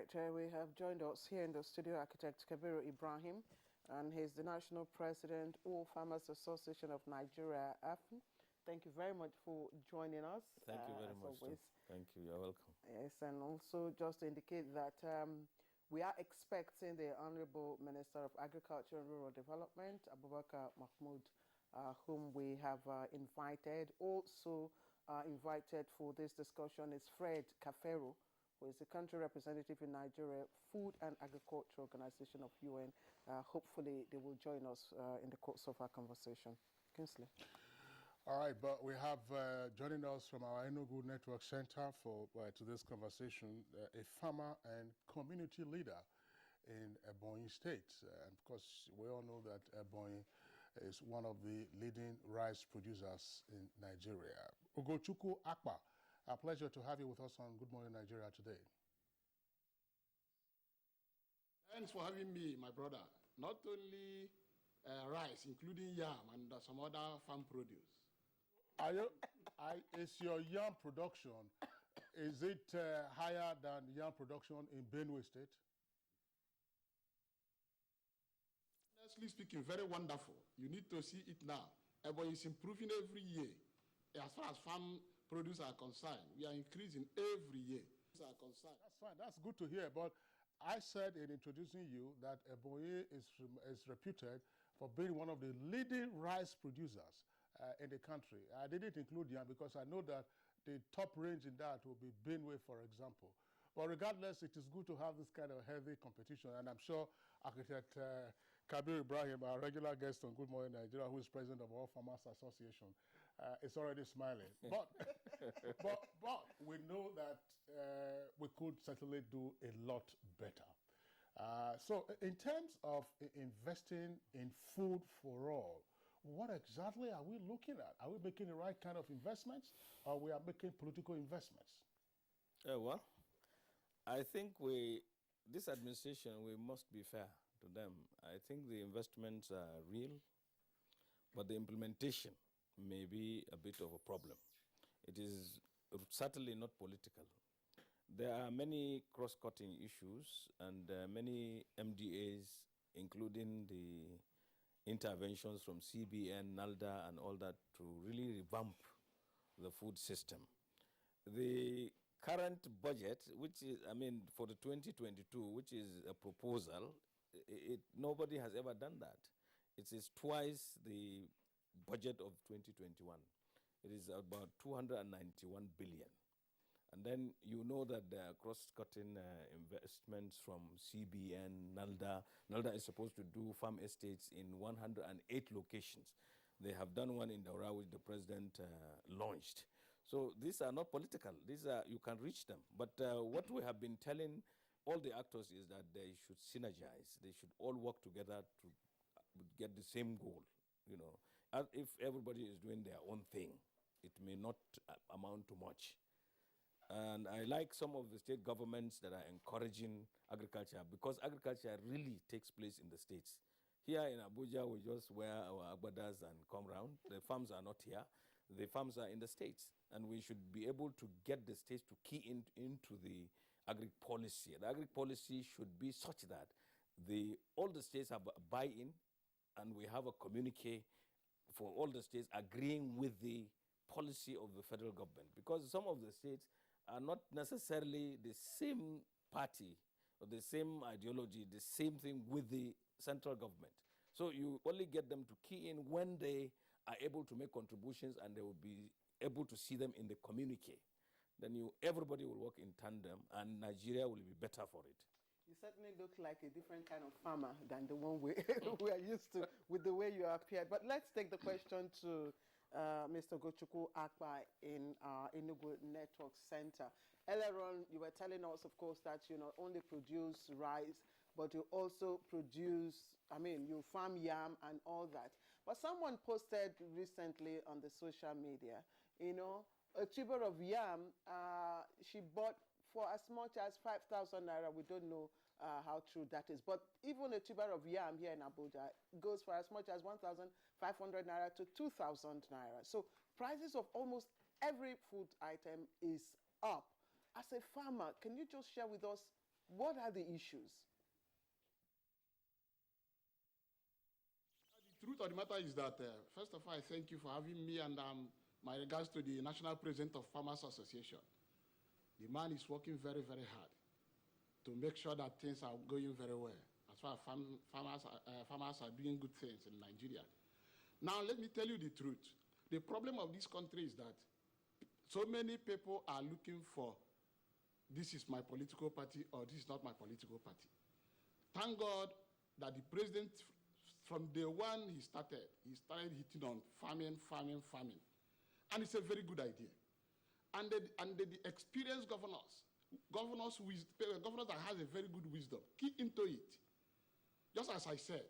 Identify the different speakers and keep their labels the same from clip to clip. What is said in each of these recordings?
Speaker 1: right, we have joined us here in the studio architect Kabiru Ibrahim, and he's the National President, All Farmers Association of Nigeria, AFN. Thank you very much for joining us.
Speaker 2: Thank you very much. Thank you. You're welcome.
Speaker 1: Yes, and also just to indicate that we are expecting the Honorable Minister of Agriculture and Rural Development, Abubakar Mahmoud, whom we have invited. Also invited for this discussion is Fred Kafero, who is the country representative in Nigeria, Food and Agriculture Organization of UN. Hopefully, they will join us in the course of our conversation. Kingsley.
Speaker 3: All right, but we have joining us from our Enugu Network Center for to this conversation, a farmer and community leader in Ebonyi State. And of course, we all know that Ebonyi is one of the leading rice producers in Nigeria. Ugochukwu Akpa, a pleasure to have you with us on Good Morning Nigeria today.
Speaker 4: Thanks for having me, my brother. Not only rice, including yam and some other farm produce.
Speaker 3: Is your yam production, is it higher than yam production in Benue State?
Speaker 4: Honestly speaking, very wonderful. You need to see it now. Ebonyi is improving every year. As far as farm produce are concerned, we are increasing every year.
Speaker 3: That's fine. That's good to hear. But I said in introducing you that Ebonyi is reputed for being one of the leading rice producers in the country. I didn't include yam because I know that the top range in that will be Benue, for example. But regardless, it is good to have this kind of heavy competition. And I'm sure Architect Kabir Ibrahim, our regular guest on Good Morning Nigeria, who is president of All Farmers Association, is already smiling. But we know that we could certainly do a lot better. So in terms of investing in food for all, what exactly are we looking at? Are we making the right kind of investments, or we are making political investments?
Speaker 2: Well, I think this administration, we must be fair to them. I think the investments are real, but the implementation may be a bit of a problem. It is certainly not political. There are many cross-cutting issues and many MDAs, including the interventions from CBN, NALDA, and all that to really revamp the food system. The current budget, which is, for the 2022, which is a proposal, nobody has ever done that. It is twice the budget of 2021. It is about 291 billion. And then you know that there are cross-cutting investments from CBN, NALDA. NALDA is supposed to do farm estates in 108 locations. They have done one in Daura, which the president launched. So these are not political. These are, you can reach them. But what we have been telling all the actors is that they should synergize. They should all work together to get the same goal. You know, if everybody is doing their own thing, it may not amount to much. And I like some of the state governments that are encouraging agriculture, because agriculture really takes place in the states. Here in Abuja, we just wear our agbadas and come round. The farms are not here. The farms are in the states. And we should be able to get the states to key into the agri-policy. The agri-policy should be such that all the states have a buy-in, and we have a communique for all the states agreeing with the policy of the federal government. Because some of the states are not necessarily the same party or the same ideology, the same thing with the central government. So you only get them to key in when they are able to make contributions, and they will be able to see them in the communique. Then everybody will work in tandem, and Nigeria will be better for it.
Speaker 1: You certainly look like a different kind of farmer than the one we are used to with the way you appeared. But let's take the question to Mr. Ugochukwu Akpa in Enugu Network Center. Earlier on, you were telling us, of course, that you not only produce rice, but you also produce, you farm yam and all that. But someone posted recently on the social media, a tuber of yam, she bought for as much as 5,000 naira. We don't know how true that is. But even a tuber of yam here in Abuja goes for as much as 1,500 naira to 2,000 naira. So prices of almost every food item is up. As a farmer, can you just share with us What are the issues?
Speaker 4: The truth of the matter is that, first of all, I thank you for having me, and my regards to the National President of Farmers Association. The man is working very, very hard to make sure that things are going very well, as far as farmers are doing good things in Nigeria. Now, let me tell you the truth. The problem of this country is that so many people are looking for, this is my political party or this is not my political party. Thank God that the president, from day one he started hitting on farming. And it's a very good idea. And the experienced governors that has a very good wisdom, key into it. Just as I said,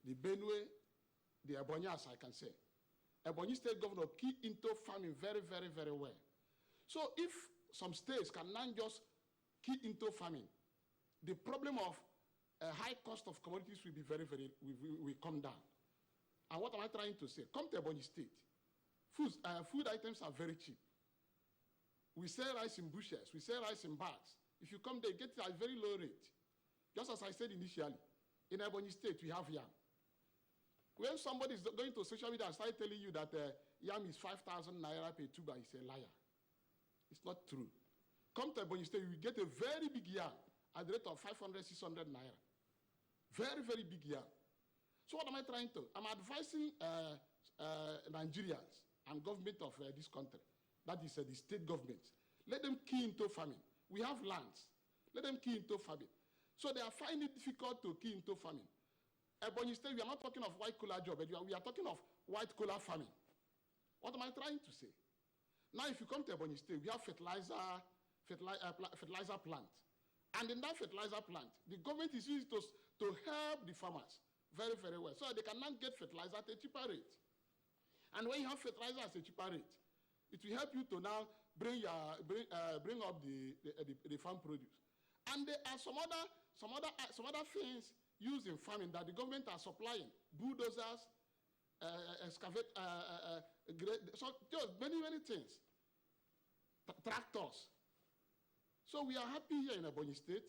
Speaker 4: the Benue, the Ebonyi, as I can say. Ebonyi State Governor key into farming very, very, very well. So if some states can now just key into farming, the problem of a high cost of commodities will be will come down. And what am I trying to say? Come to Ebonyi State. Food items are very cheap. We sell rice in bushels. We sell rice in bags. If you come there, you get it at a very low rate. Just as I said initially, in Ebonyi State, we have yam. When somebody is going to social media and start telling you that yam is 5,000 naira per tuber, it's a liar. It's not true. Come to Ebonyi State, you will get a very big yam at the rate of 500, 600 naira. Very, very big yam. So what am I trying to? I'm advising Nigerians and government of this country, that is the state governments. Let them key into farming. We have lands. Let them key into farming. So they are finding it difficult to key into farming. Ebonyi State, we are not talking of white-collar job, but we are talking of white-collar farming. What am I trying to say? Now, if you come to Ebonyi State, we have fertilizer plant. And in that fertilizer plant, the government is used to help the farmers very, very well. So they can now get fertilizer at a cheaper rate. And when you have fertilizer at a cheaper rate, it will help you to now bring up the farm produce. And there are some other things used in farming that the government are supplying: bulldozers, so just many things, tractors. So we are happy here in Ebonyi State.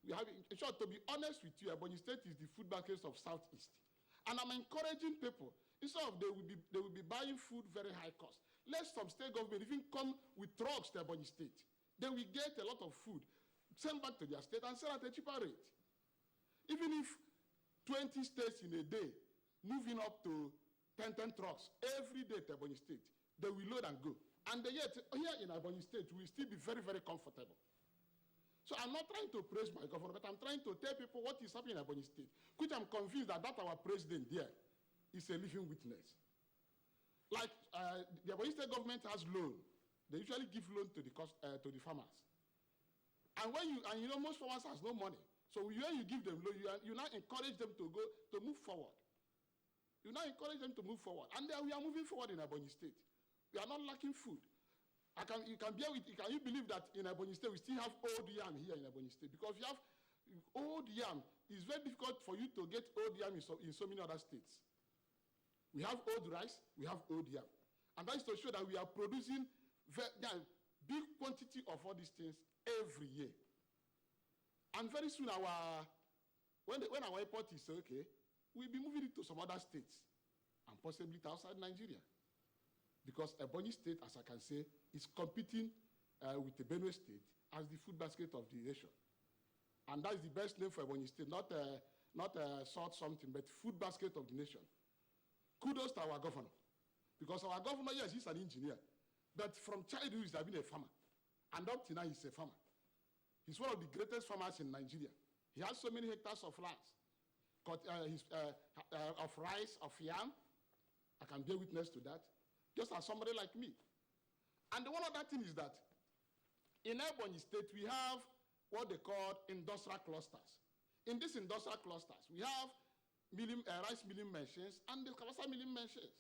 Speaker 4: We have, in short, to be honest with you, Ebonyi State is the food market of Southeast, and I'm encouraging people, instead of they will be buying food very high cost. Let some state government even come with trucks to Ebonyi State. They will get a lot of food, send back to their state and sell at a cheaper rate. Even if 20 states in a day moving up to 10 trucks every day to Ebonyi State, they will load and go. And yet, here in Ebonyi State, we will still be very, very comfortable. So I'm not trying to praise my governor, but I'm trying to tell people what is happening in Ebonyi State, which I'm convinced that our president there is a living witness. Like the Ebonyi State government has loan. They usually give loan to the farmers. And most farmers has no money. So when you give them loan, you now encourage them to move forward. You now encourage them to move forward. And then we are moving forward in Ebonyi State. We are not lacking food. Can you believe that in Ebonyi State we still have old yam here in Ebonyi State? Because you have old yam, it's very difficult for you to get old yam in so many other states. We have old rice, we have old yam. And that is to show that we are producing big quantity of all these things every year. And very soon, when our airport is okay, we'll be moving it to some other states and possibly to outside Nigeria. Because Ebonyi State, as I can say, is competing with the Benue State as the food basket of the nation. And that is the best name for Ebonyi State, not salt something, but food basket of the nation. Kudos to our governor. Because our governor, yes, he's an engineer. But from childhood, he's been a farmer. And up to now, he's a farmer. He's one of the greatest farmers in Nigeria. He has so many hectares of lands, of rice, of yam. I can bear witness to that, just as somebody like me. And the one other thing is that in Ebonyi State, we have what they call industrial clusters. In these industrial clusters, we have rice milling machines and the cassava milling machines.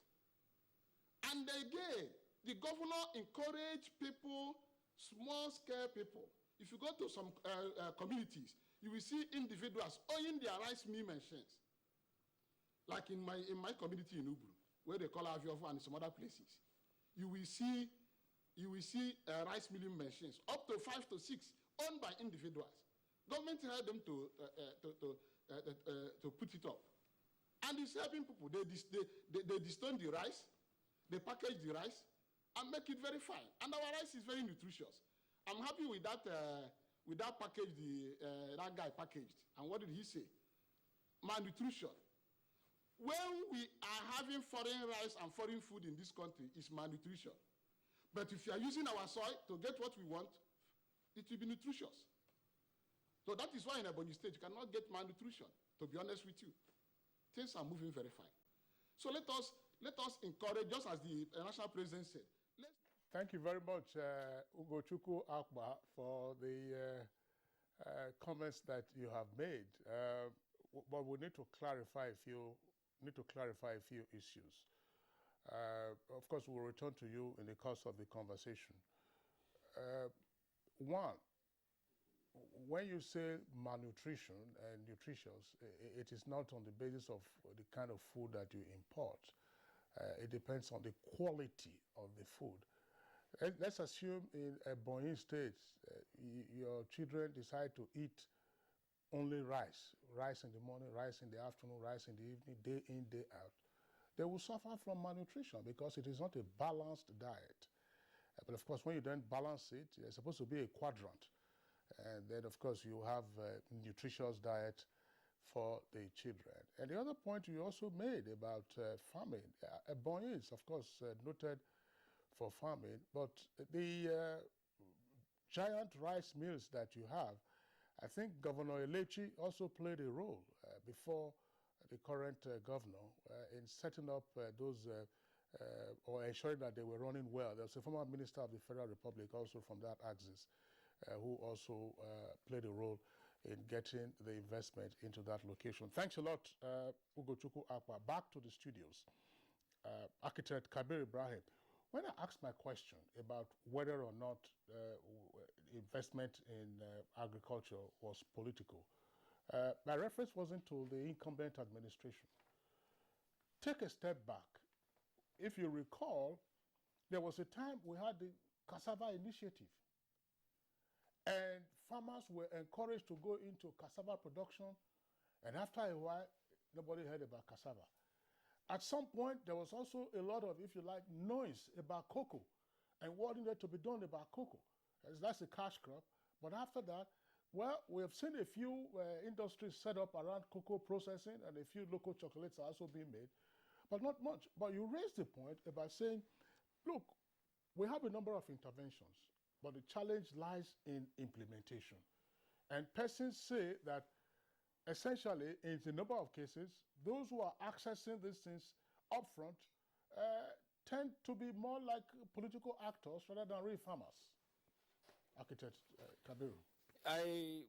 Speaker 4: And again, the governor encouraged people, small-scale people. If you go to some communities, you will see individuals owning their rice milling machines. Like in my community in Ubru, where they call Aviovo and some other places. You will see rice milling machines, up to 5 to 6, owned by individuals. Government help them to put it up. And it's helping people. They distone the rice, they package the rice, and make it very fine. And our rice is very nutritious. I'm happy with that package that guy packaged. And what did he say? Malnutrition. When we are having foreign rice and foreign food in this country, it's malnutrition. But if you are using our soil to get what we want, it will be nutritious. So that is why in Ebonyi State, you cannot get malnutrition, to be honest with you. Things are moving very fine. So let us encourage, just as the national president said.
Speaker 3: Thank you very much, Ugochukwu Akpa, for the comments that you have made. But we need to clarify a few issues. Of course, we'll return to you in the course of the conversation. One, when you say malnutrition and nutritious, it is not on the basis of the kind of food that you import. It depends on the quality of the food. Let's assume in Ebonyi State, your children decide to eat only rice in the morning, rice in the afternoon, rice in the evening, day in, day out. They will suffer from malnutrition because it is not a balanced diet. But of course, when you then balance it, it's supposed to be a quadrant. And then, of course, you have a nutritious diet for the children. And the other point you also made about farming. Ebonyi is, of course, noted for farming, but the giant rice mills that you have, I think Governor Elechi also played a role before the current governor in setting up those or ensuring that they were running well. There was a former minister of the Federal Republic also from that axis who also played a role in getting the investment into that location. Thanks a lot, Ugochukwu Akpa. Back to the studios. Architect Kabir Ibrahim, when I asked my question about whether or not investment in agriculture was political, my reference wasn't to the incumbent administration. Take a step back. If you recall, there was a time we had the cassava initiative. And farmers were encouraged to go into cassava production. And after a while, nobody heard about cassava. At some point, there was also a lot of, if you like, noise about cocoa and what needed to be done about cocoa. That's a cash crop. But after that, well, we have seen a few industries set up around cocoa processing, and a few local chocolates are also being made, but not much. But you raised the point about saying, look, we have a number of interventions, but the challenge lies in implementation. And persons say that essentially, in a number of cases, those who are accessing these things upfront tend to be more like political actors rather than real farmers. Architect Kabiru.
Speaker 2: I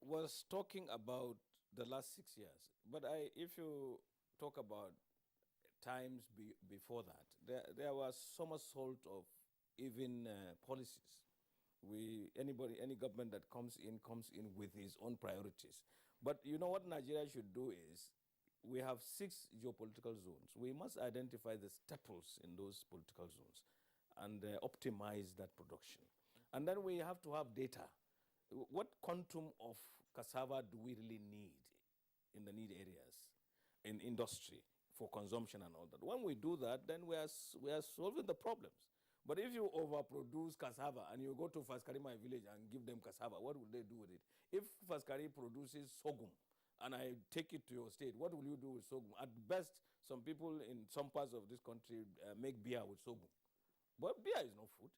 Speaker 2: was talking about the last 6 years, but if you talk about times before that, there was somersault of even policies. Any government that comes in with his own priorities. But you know what Nigeria should do is, we have 6 geopolitical zones. We must identify the staples in those political zones and optimize that production. And then we have to have data. What quantum of cassava do we really need in the need areas, in industry, for consumption and all that? When we do that, then we are solving the problems. But if you overproduce cassava and you go to Faskarima village and give them cassava, what will they do with it? If Faskari produces sorghum and I take it to your state, what will you do with sorghum? At best, some people in some parts of this country make beer with sorghum. But beer is no food.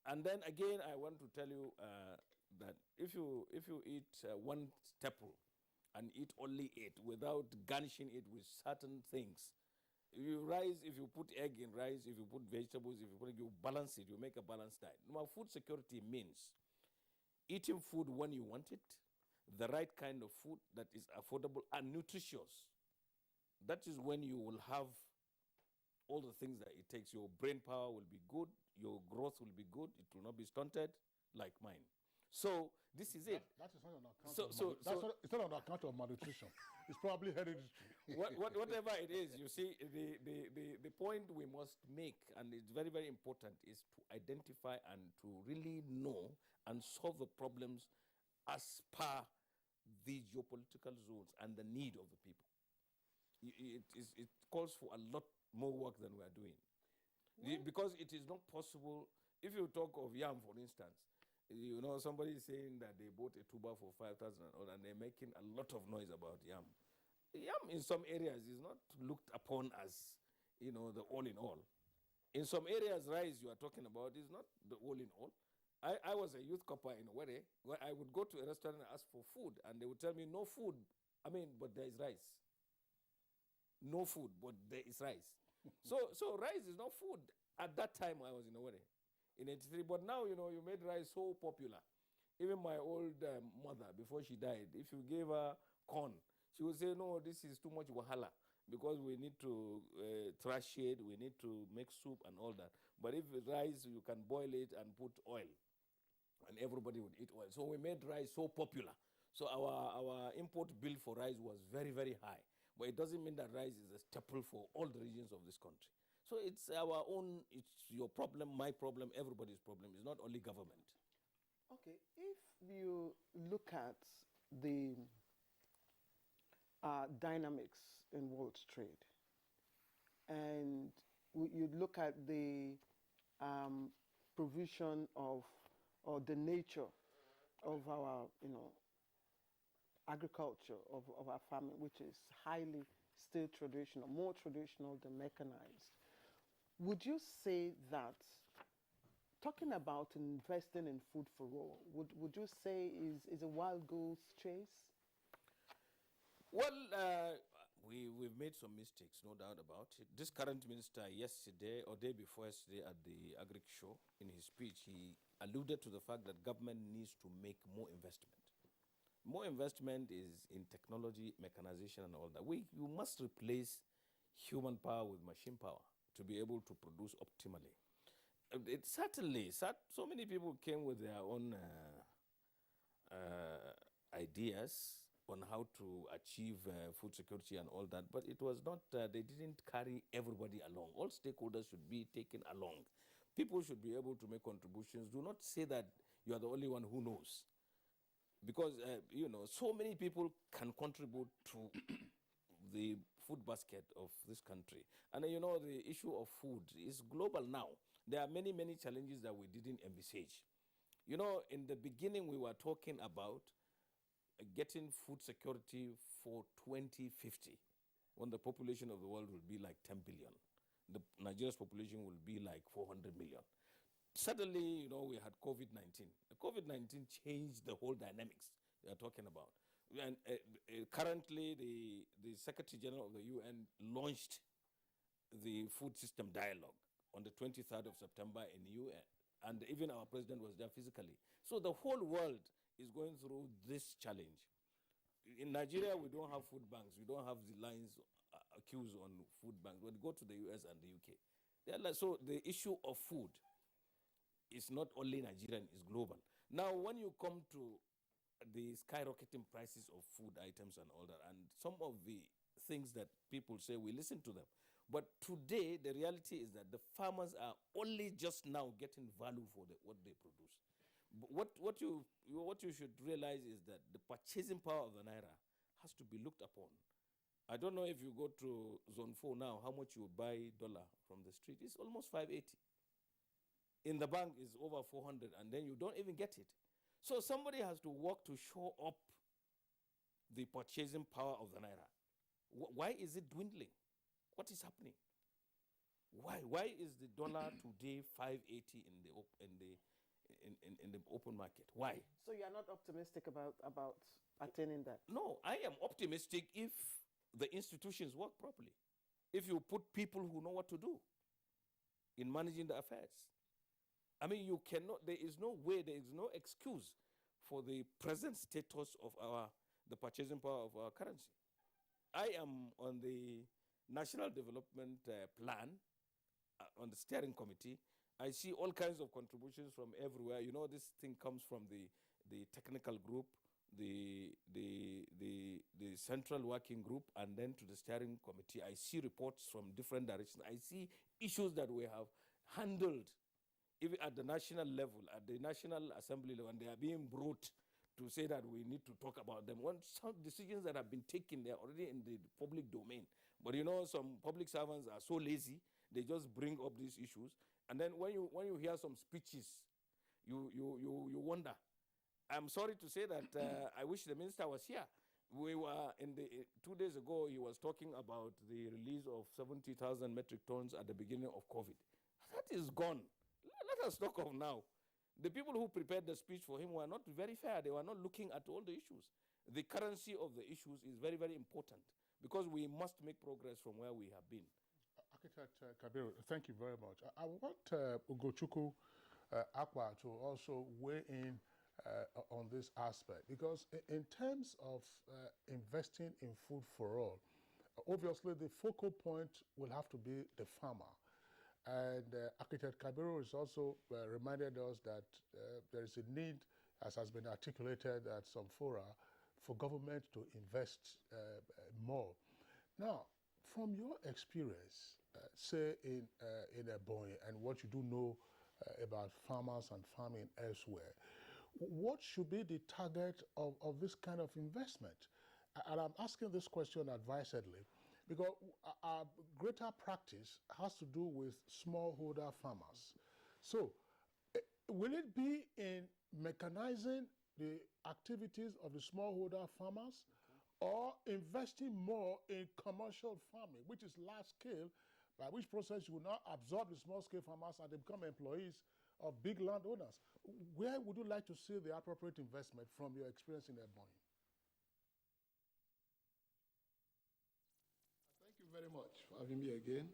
Speaker 2: And then again, I want to tell you that if you eat one staple and eat only it without garnishing it with certain things, if you put egg in rice, if you put vegetables, you balance it, you make a balanced diet. Now, food security means eating food when you want it, the right kind of food that is affordable and nutritious. That is when you will have all the things that it takes. Your brain power will be good, your growth will be good, it will not be stunted like mine. So this is it.
Speaker 3: That is not on account it's not on account of malnutrition. It's probably hereditary.
Speaker 2: Whatever it is, you see, the point we must make, and it's very, very important, is to identify and to really know and solve the problems as per these geopolitical zones and the need of the people. It calls for a lot more work than we are doing. Because it is not possible, if you talk of yam, for instance, you know, somebody is saying that they bought a tuber for 5,000 and they're making a lot of noise about yam. Yam in some areas is not looked upon as, you know, the all in all. In some areas, rice you are talking about is not the all in all. I was a youth copper in Owerri, where I would go to a restaurant and ask for food, and they would tell me, no food, but there is rice. No food, but there is rice. So rice is not food. At that time, I was in Owerri, in 83. But now, you know, you made rice so popular. Even my old mother, before she died, if you gave her corn, she would say, no, this is too much wahala, because we need to thrash it, we need to make soup and all that. But if it's rice, you can boil it and put oil, and everybody would eat oil. So we made rice so popular. So our import bill for rice was very, very high. But it doesn't mean that rice is a staple for all the regions of this country. So it's our own, it's your problem, my problem, everybody's problem. It's not only government.
Speaker 1: Okay, if you look at the dynamics in world trade, and you look at the provision of, or the nature of our, you know, agriculture, of our farming, which is highly still traditional, more traditional than mechanized. Would you say that talking about investing in food for all, would you say is a wild goose chase?
Speaker 2: Well, we've made some mistakes, no doubt about it. This current minister yesterday or day before yesterday at the Agric show, in his speech, he alluded to the fact that government needs to make more investment. More investment is in technology, mechanization, and all that. You must replace human power with machine power to be able to produce optimally. It certainly, so many people came with their own ideas on how to achieve food security and all that, but it was not, they didn't carry everybody along. All stakeholders should be taken along. People should be able to make contributions. Do not say that you are the only one who knows. Because, you know, so many people can contribute to the food basket of this country. And, you know, the issue of food is global now. There are many, many challenges that we didn't envisage. You know, in the beginning, we were talking about getting food security for 2050, when the population of the world will be like 10 billion. Nigeria's population will be like 400 million. Suddenly, you know, we had COVID-19. COVID-19 changed the whole dynamics we are talking about. And currently, the Secretary General of the UN launched the Food System Dialogue on the 23rd of September in the UN. And even our president was there physically. So the whole world is going through this challenge. In Nigeria, we don't have food banks. We don't have the lines, queues on food banks. When you go to the US and the UK, so the issue of food is not only Nigerian, it's global. Now, when you come to the skyrocketing prices of food items and all that, and some of the things that people say, we listen to them. But today, the reality is that the farmers are only just now getting value for what they produce. But what you should realize is that the purchasing power of the Naira has to be looked upon. I don't know if you go to Zone 4 now, how much you buy dollar from the street. It's almost 580. In the bank is over 400, and then you don't even get it. So somebody has to work to show up the purchasing power of the Naira. Why is it dwindling? What is happening? Why is the dollar today 580 in the open market? Why?
Speaker 1: So you are not optimistic about attaining that?
Speaker 2: No, I am optimistic if the institutions work properly. If you put people who know what to do in managing the affairs. I mean, you cannot, there is no way, there is no excuse for the present status of the purchasing power of our currency. I am on the National Development Plan, on the steering committee. I see all kinds of contributions from everywhere. You know, this thing comes from the technical group, the central working group, and then to the steering committee. I see reports from different directions. I see issues that we have handled even at the national level, at the National Assembly level, and they are being brought to say that we need to talk about them. When some decisions that have been taken, they're already in the public domain. But you know, some public servants are so lazy, they just bring up these issues. And then when you hear some speeches, you wonder. I'm sorry to say that I wish the minister was here. We were 2 days ago, he was talking about the release of 70,000 metric tons at the beginning of COVID. That is gone. Let us talk of now. The people who prepared the speech for him were not very fair. They were not looking at all the issues. The currency of the issues is very, very important because we must make progress from where we have been.
Speaker 3: Architect Kabiru, thank you very much. I want Ugochukwu Akpa to also weigh in on this aspect, because in terms of investing in food for all, obviously the focal point will have to be the farmer. And Architect Kabiru has also reminded us that there is a need, as has been articulated at some fora, for government to invest more. Now, from your experience, say in Ebonyi, and what you do know about farmers and farming elsewhere, what should be the target of this kind of investment? And I'm asking this question advisedly because our greater practice has to do with smallholder farmers. So, will it be in mechanizing the activities of the smallholder farmers, or investing more in commercial farming, which is large scale, by which process you will now absorb the small scale farmers and they become employees of big landowners? Where would you like to see the appropriate investment from your experience in Ebonyi?
Speaker 4: Thank you very much for having me again.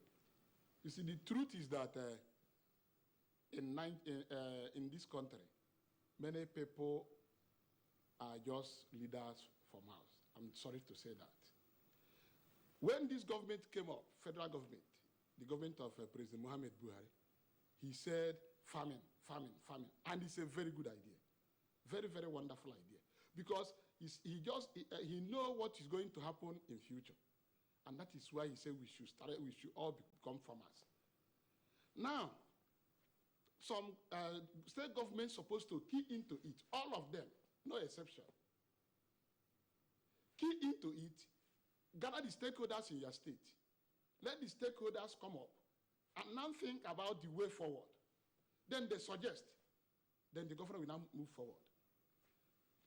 Speaker 4: You see, the truth is that in this country, many people are just leaders for mouths. I'm sorry to say that. When this government came up, federal government, the government of President Mohamed Buhari, he said farming, farming, farming. And it's a very good idea. Very, very wonderful idea. Because he know what is going to happen in future. And that is why he said we should all become farmers. Now, some state governments supposed to key into it, all of them, no exception. Key into it, gather the stakeholders in your state. Let the stakeholders come up and now think about the way forward. Then they suggest. Then the government will now move forward.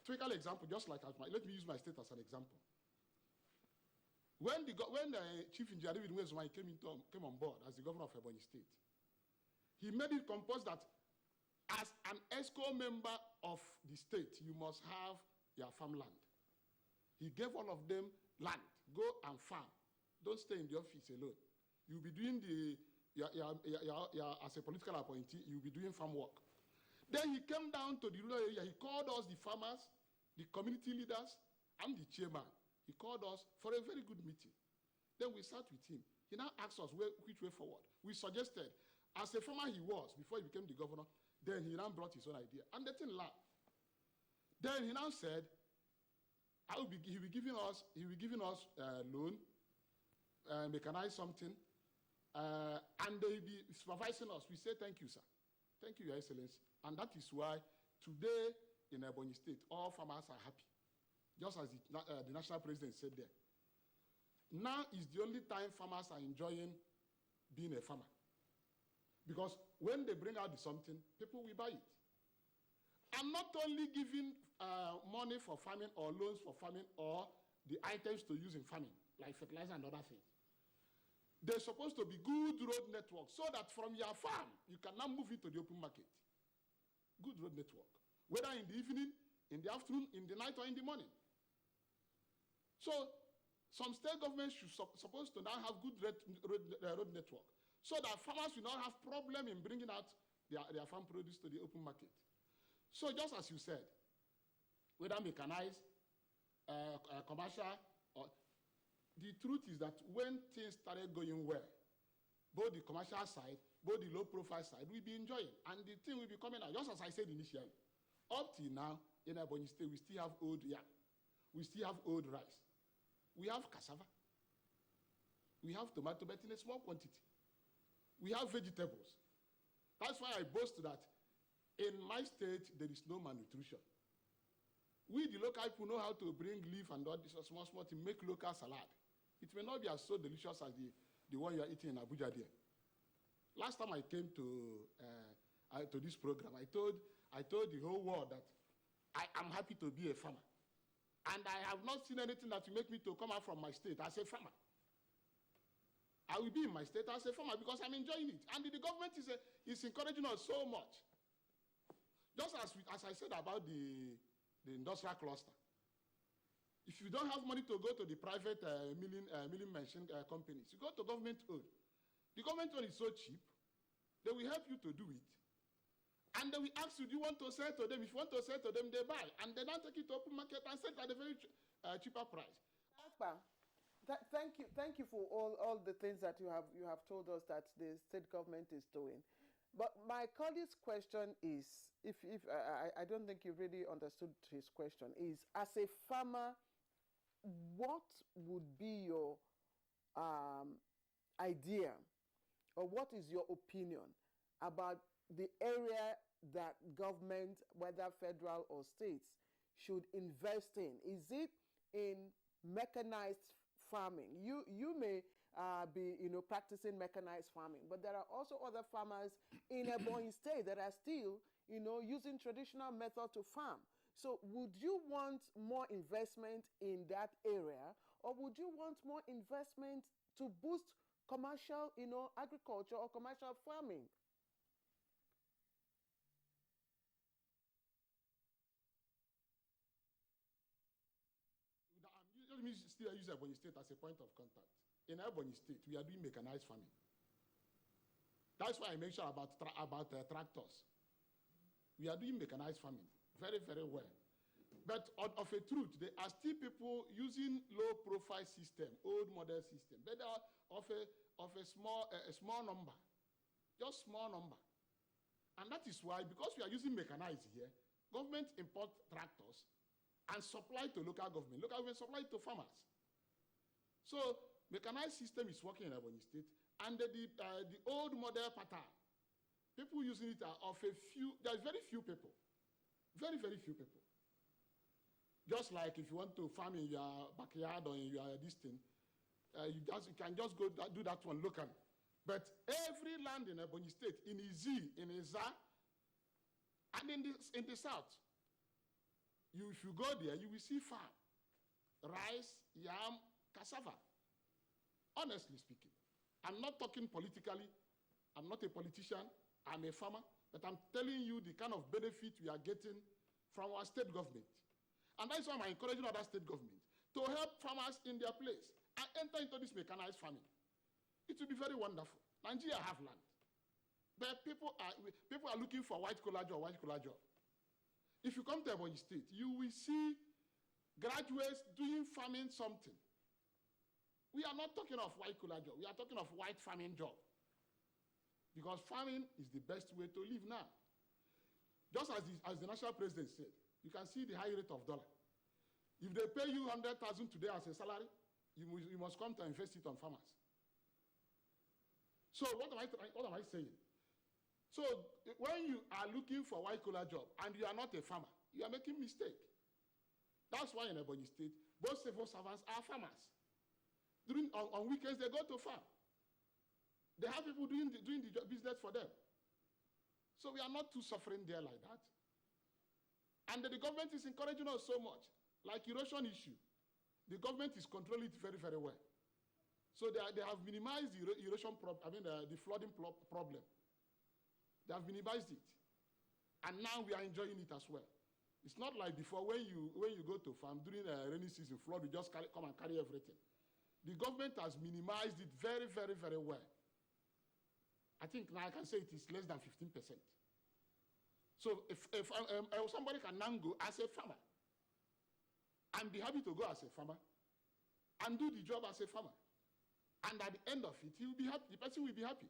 Speaker 4: Typical example, just like let me use my state as an example. When the Chief Engineer came on board as the governor of Ebonyi State, he made it compulsory that as an ESCO member of the state, you must have your farmland. He gave all of them land. Go and farm. Don't stay in the office alone. You'll be doing as a political appointee, you'll be doing farm work. Then he came down to the rural area. He called us, the farmers, the community leaders, and the chairman. He called us for a very good meeting. Then we sat with him. He now asked us which way forward. We suggested, as a farmer he was before he became the governor, then he now brought his own idea. And the thing laughed. Then he now said, he'll be giving us loan, mechanize something, and they'll be supervising us. We say, thank you, sir. Thank you, Your Excellency. And that is why today in Ebonyi State, all farmers are happy. Just as the national president said there. Now is the only time farmers are enjoying being a farmer. Because when they bring out something, people will buy it. And not only giving money for farming or loans for farming or the items to use in farming, like fertilizer and other things. There's supposed to be good road network so that from your farm, you can now move it to the open market. Good road network. Whether in the evening, in the afternoon, in the night, or in the morning. So some state governments should supposed to now have good road network so that farmers will not have problem in bringing out their farm produce to the open market. So just as you said, whether mechanized, commercial, or the truth is that when things started going well, both the commercial side, both the low profile side, we'll be enjoying. And the thing will be coming out, just as I said initially. Up till now, in Ebonyi State, we still have old yam. We still have old rice. We have cassava. We have tomato, but in a small quantity. We have vegetables. That's why I boast that in my state, there is no malnutrition. We, the local people, know how to bring leaf and all this small to make local salad. It may not be as so delicious as the one you are eating in Abuja there. Last time I came to this program, I told the whole world that I am happy to be a farmer. And I have not seen anything that will make me to come out from my state as a farmer. I will be in my state as a farmer because I'm enjoying it. And the government is encouraging us so much. Just as I said about the industrial cluster. If you don't have money to go to the private milling machine companies, you go to government-owned. The government-owned is so cheap, they will help you to do it. And they will ask you, do you want to sell to them? If you want to sell to them, they buy. And they don't take it to open market and sell it at a very cheaper price.
Speaker 1: Akpa, thank you for all the things that you have told us that the state government is doing. But my colleague's question is, if I don't think you really understood his question, is as a farmer, what would be your idea, or what is your opinion about the area that government, whether federal or states, should invest in? Is it in mechanized farming? You may be practicing mechanized farming, but there are also other farmers in Ebonyi State that are still using traditional method to farm. So would you want more investment in that area, or would you want more investment to boost commercial agriculture or commercial farming?
Speaker 4: Let me still use Ebonyi State as a point of contact. In Ebonyi State, we are doing mechanized farming. That's why I mentioned about tractors. We are doing mechanized farming very, very well. But of a truth, there are still people using low-profile system, old model system, but they are of a small number, just small number. And that is why, because we are using mechanized here, government import tractors and supply to local government. Local government supply to farmers. So mechanized system is working in Ebonyi State, and the old model pattern, people using it are of a few. There's very few people, very, very few people. Just like if you want to farm in your backyard or in your this thing, you can just go do that one locally. But every land in Ebonyi State, in Izi, in Iza, and in the south, if you go there, you will see farm, rice, yam, cassava. Honestly speaking, I'm not talking politically. I'm not a politician. I'm a farmer. But I'm telling you the kind of benefit we are getting from our state government. And that's why I'm encouraging other state governments to help farmers in their place and enter into this mechanized farming. It will be very wonderful. Nigeria have land. But people are looking for white-collar job. If you come to Ebonyi State, you will see graduates doing farming something. We are not talking of white-collar job. We are talking of white farming job. Because farming is the best way to live now. Just as the national president said, you can see the high rate of dollar. If they pay you 100,000 today as a salary, you must come to invest it on farmers. So what am I saying? So when you are looking for white-collar job and you are not a farmer, you are making mistake. That's why in Ebonyi State, both civil servants are farmers. On weekends, they go to farm. They have people doing the business for them. So we are not too suffering there like that. And the government is encouraging us so much. Like erosion issue, the government is controlling it very, very well. So they have minimized the erosion the flooding problem. They have minimized it. And now we are enjoying it as well. It's not like before when you go to farm during rainy season, flood, you just come and carry everything. The government has minimized it very, very, very well. I think now I can say it is less than 15%. So if somebody can now go as a farmer and be happy to go as a farmer and do the job as a farmer, and at the end of it, he will be happy. The person will be happy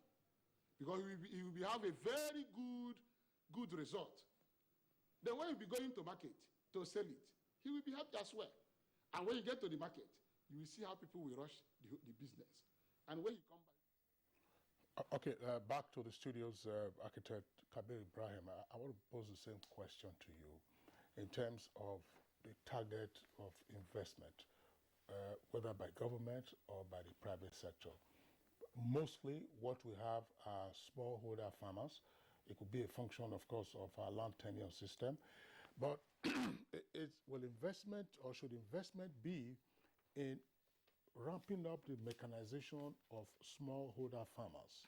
Speaker 4: because he will have a very good result. Then when you be going to market to sell it, he will be happy as well. And when you get to the market, you will see how people will rush the business. And when you come back.
Speaker 3: Okay, back to the studios, Architect Kabir Ibrahim. I want to pose the same question to you in terms of the target of investment, whether by government or by the private sector. Mostly what we have are smallholder farmers. It could be a function, of course, of our land tenure system. But will investment, or should investment be in ramping up the mechanization of smallholder farmers,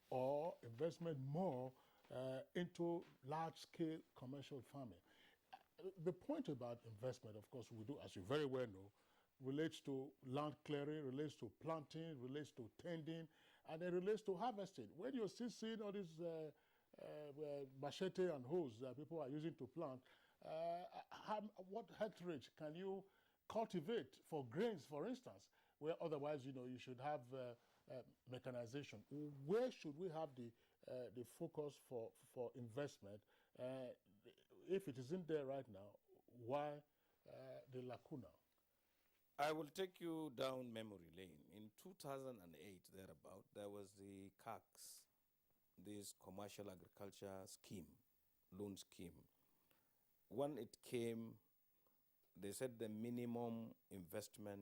Speaker 3: or investment more into large-scale commercial farming? The point about investment, of course, we do, as you very well know, relates to land clearing, relates to planting, relates to tending, and it relates to harvesting. When you're still seeing all these machete and hoes that people are using to plant, what hectarage can you cultivate for grains, for instance, where otherwise, you should have mechanization? Where should we have the focus for investment? If it isn't there right now, why the lacuna?
Speaker 2: I will take you down memory lane. In 2008, thereabout, there was the CACS, this Commercial Agriculture Scheme, loan scheme. When it came, they said the minimum investment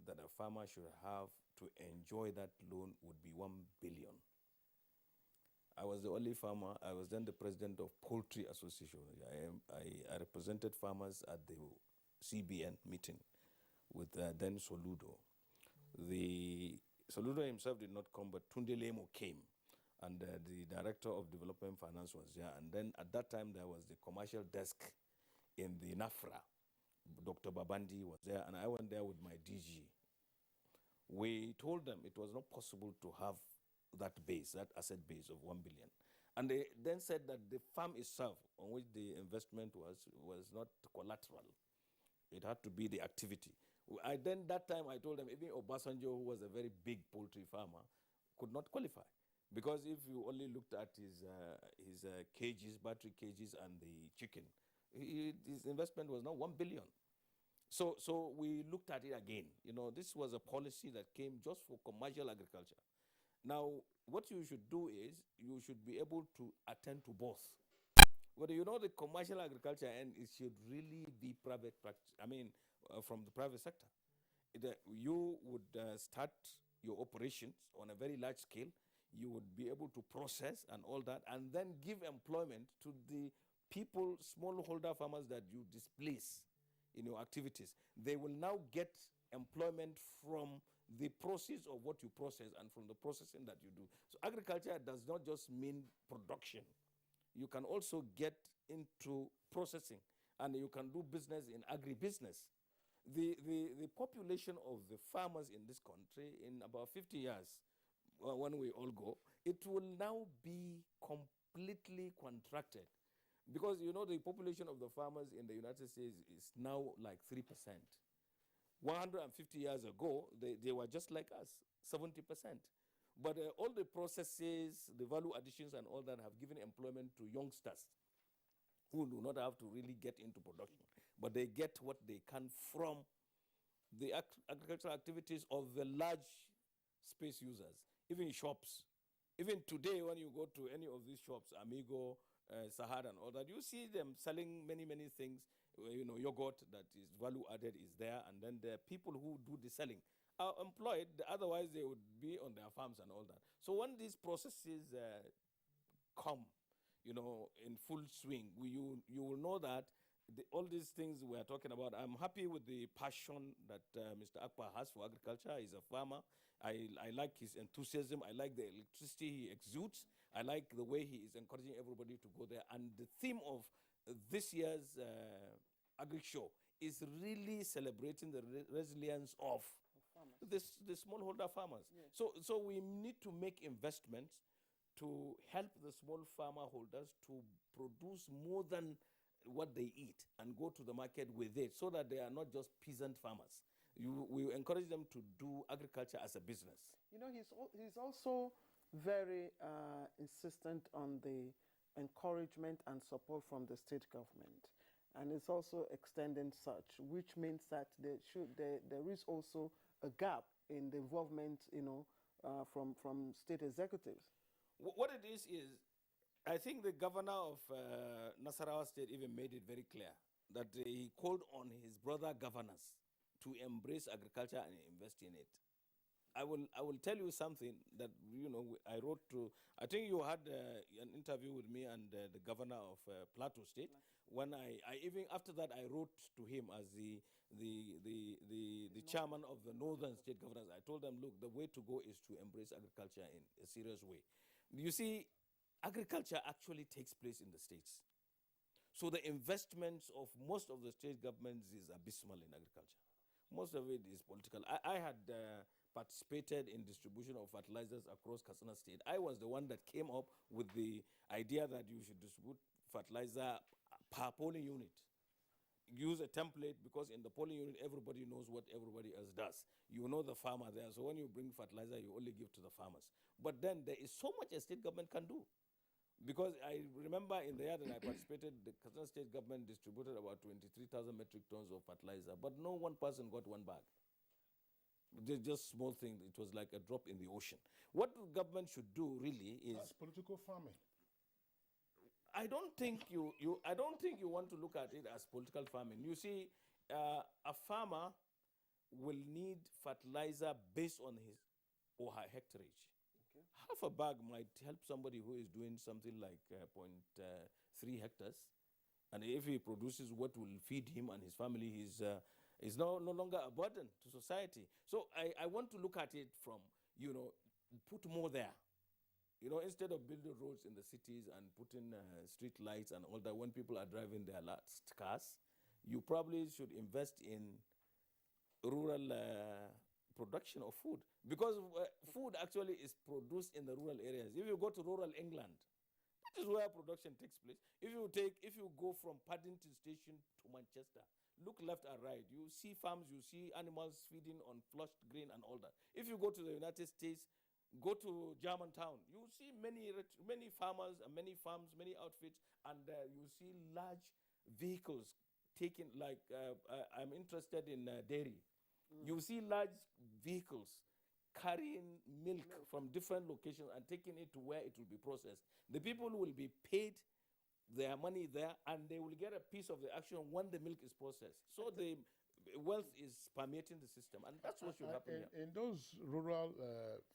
Speaker 2: that a farmer should have to enjoy that loan would be 1 billion. I was the only farmer. I was then the president of Poultry Association. I represented farmers at the CBN meeting with then Soludo. Soludo himself did not come, but Tunde Lemo came, and the director of development finance was there. And then at that time, there was the commercial desk in the NAFRA. Dr. Babandi was there, and I went there with my DG. We told them it was not possible to have that base, that asset base of 1 billion. And they then said that the farm itself, on which the investment was not collateral. It had to be the activity. That time I told them, even Obasanjo, who was a very big poultry farmer, could not qualify. Because if you only looked at his cages, battery cages, and the chicken, his investment was not 1 billion. So we looked at it again. This was a policy that came just for commercial agriculture. Now, what you should do is you should be able to attend to both. But the commercial agriculture, and it should really be private practice. From the private sector. You would start your operations on a very large scale. You would be able to process and all that, and then give employment to the people, smallholder farmers that you displace in your activities. They will now get employment from the process of what you process and from the processing that you do. So agriculture does not just mean production. You can also get into processing, and you can do business in agribusiness. The population of the farmers in this country in about 50 years, when we all go, it will now be completely contracted. Because, the population of the farmers in the United States is now like 3%. 150 years ago, they were just like us, 70%. But all the processes, the value additions and all that have given employment to youngsters who do not have to really get into production. But they get what they can from the agricultural activities of the large space users, even shops. Even today, when you go to any of these shops, Amigo, Sahara and all that, you see them selling many, many things. Yogurt that is value added is there, and then the people who do the selling are employed. Otherwise, they would be on their farms and all that. So when these processes come, in full swing, you will know that all these things we are talking about. I'm happy with the passion that Mr. Akpa has for agriculture. He's a farmer. I like his enthusiasm. I like the electricity he exudes. I like the way he is encouraging everybody to go there. And the theme of this year's Agri Show is really celebrating the resilience of the smallholder farmers.
Speaker 1: Yes.
Speaker 2: So we need to make investments to help the small farmer holders to produce more than what they eat and go to the market with it, so that they are not just peasant farmers. We encourage them to do agriculture as a business.
Speaker 1: He's also very insistent on the encouragement and support from the state government, and it's also extending such, which means that there is also a gap in the involvement, from state executives.
Speaker 2: What it is, I think the governor of Nasarawa State even made it very clear that he called on his brother governors to embrace agriculture and invest in it. I will tell you something that I wrote to. I think you had an interview with me and the governor of Plateau State. When I even after that I wrote to him as the chairman of the Northern State Governors. I told them, look, the way to go is to embrace agriculture in a serious way. You see, agriculture actually takes place in the states. So the investments of most of the state governments is abysmal in agriculture. Most of it is political. I had participated in distribution of fertilizers across Katsina State. I was the one that came up with the idea that you should distribute fertilizer per polling unit. Use a template, because in the polling unit, everybody knows what everybody else does. You know the farmer there, so when you bring fertilizer, you only give to the farmers. But then there is so much a state government can do. Because I remember in the year that I participated, the Katsina State government distributed about 23,000 metric tons of fertilizer, but no one person got one bag. They're just small things. It was like a drop in the ocean. What the government should do really is...
Speaker 3: That's political farming.
Speaker 2: I don't think you want to look at it as political farming. You see, a farmer will need fertilizer based on his or her hectareage.
Speaker 1: Okay.
Speaker 2: Half a bag might help somebody who is doing something like 0.3 hectares. And if he produces what will feed him and his family, he's no longer a burden to society. So I want to look at it from, put more there. Instead of building roads in the cities and putting street lights and all that, when people are driving their last cars, you probably should invest in rural production of food. Because food actually is produced in the rural areas. If you go to rural England, that is where production takes place. If you go from Paddington Station to Manchester, look left and right, you see farms, you see animals feeding on flushed grain and all that. If you go to the United States, go to Germantown, you see many farmers and many farms, many outfits, and you see large vehicles taking, like I'm interested in dairy. You see large vehicles carrying milk from different locations and taking it to where it will be processed. The people will be paid their money there, and they will get a piece of the action when the milk is processed. So the wealth is permeating the system, and that's what should happen here.
Speaker 3: In those rural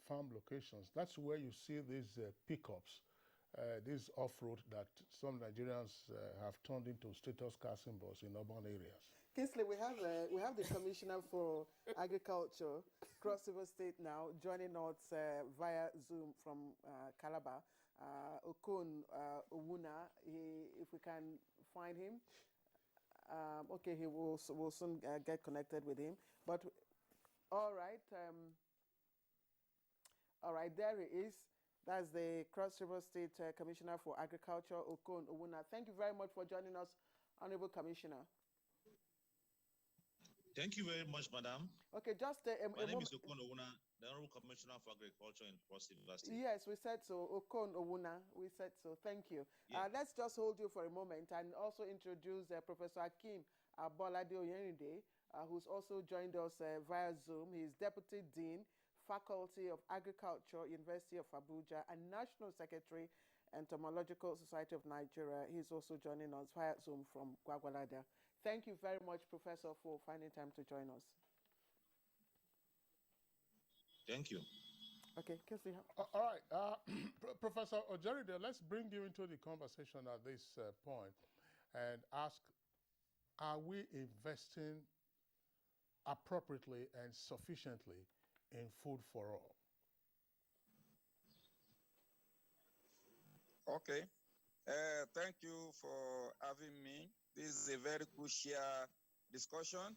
Speaker 3: farm locations, that's where you see these pickups, these off-road that some Nigerians have turned into status car symbols in urban areas.
Speaker 1: Kingsley, we have the Commissioner for Agriculture, Cross River State now, joining us via Zoom from Calabar. Okon Owuna, if we can find him. Okay, he will soon get connected with him. But all right, there he is. That's the Cross River State Commissioner for Agriculture, Okon Owuna. Thank you very much for joining us, Honorable Commissioner.
Speaker 5: Thank you very much, Madam.
Speaker 1: Okay, just
Speaker 5: My name is Okon Owuna, the Honorable Commissioner for Agriculture in Cross River State.
Speaker 1: Yes, we said so. Okon Owuna, we said so. Thank you.
Speaker 5: Yeah.
Speaker 1: Let's just hold you for a moment and also introduce Professor Akim Bolade Oyenide, who's also joined us via Zoom. He's Deputy Dean, Faculty of Agriculture, University of Abuja, and National Secretary, Entomological Society of Nigeria. He's also joining us via Zoom from Gwagwalada. Thank you very much, Professor, for finding time to join us.
Speaker 5: Thank you.
Speaker 1: Okay, Kingsley.
Speaker 3: All right, Professor Ojeride, let's bring you into the conversation at this point and ask, are we investing appropriately and sufficiently in food for all?
Speaker 6: Okay. Thank you for having me. This is a very crucial discussion.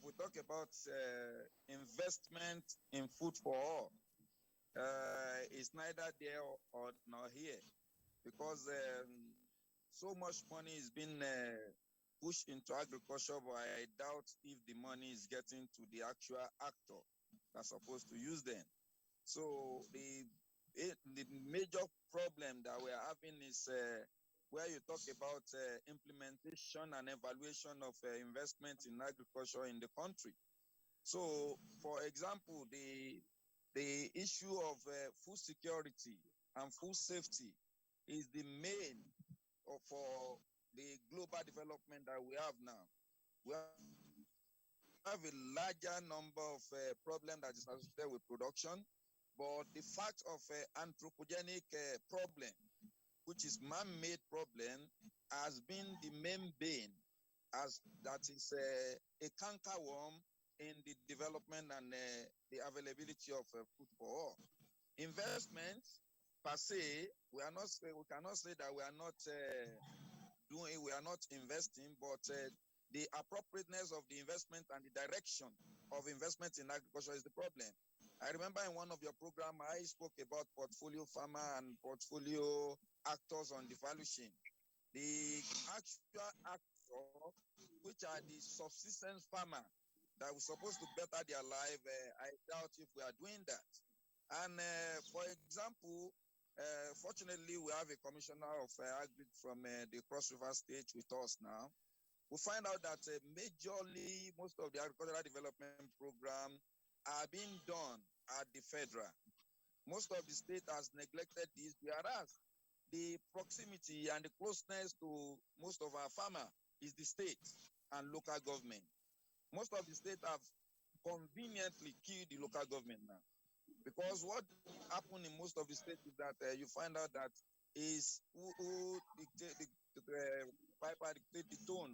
Speaker 6: We talk about investment in food for all. It's neither there or nor here, because so much money is being pushed into agriculture, but I doubt if the money is getting to the actual actor that's supposed to use them. So the major problem that we're having is where you talk about implementation and evaluation of investment in agriculture in the country. So, for example, the issue of food security and food safety is the main for the global development that we have now. We have a larger number of problems that is associated with production, but the fact of anthropogenic problem, which is man-made problem, has been the main bane, as that is a cankerworm in the development and the availability of food for all. Investments per se, we cannot say that we are not we are not investing, but the appropriateness of the investment and the direction of investment in agriculture is the problem. I remember in one of your program, I spoke about portfolio farmer and portfolio actors on the value chain. The actual actor, which are the subsistence farmer that we're supposed to better their life, I doubt if we are doing that. And for example, fortunately, we have a commissioner of agri from the Cross River State with us now. We find out that majorly most of the agricultural development program are being done at the federal. Most of the state has neglected this, whereas the proximity and the closeness to most of our farmer is the state and local government. Most of the state have conveniently killed the local government now. Because what happened in most of the states is that you find out that is who dictate the piper dictate the tone,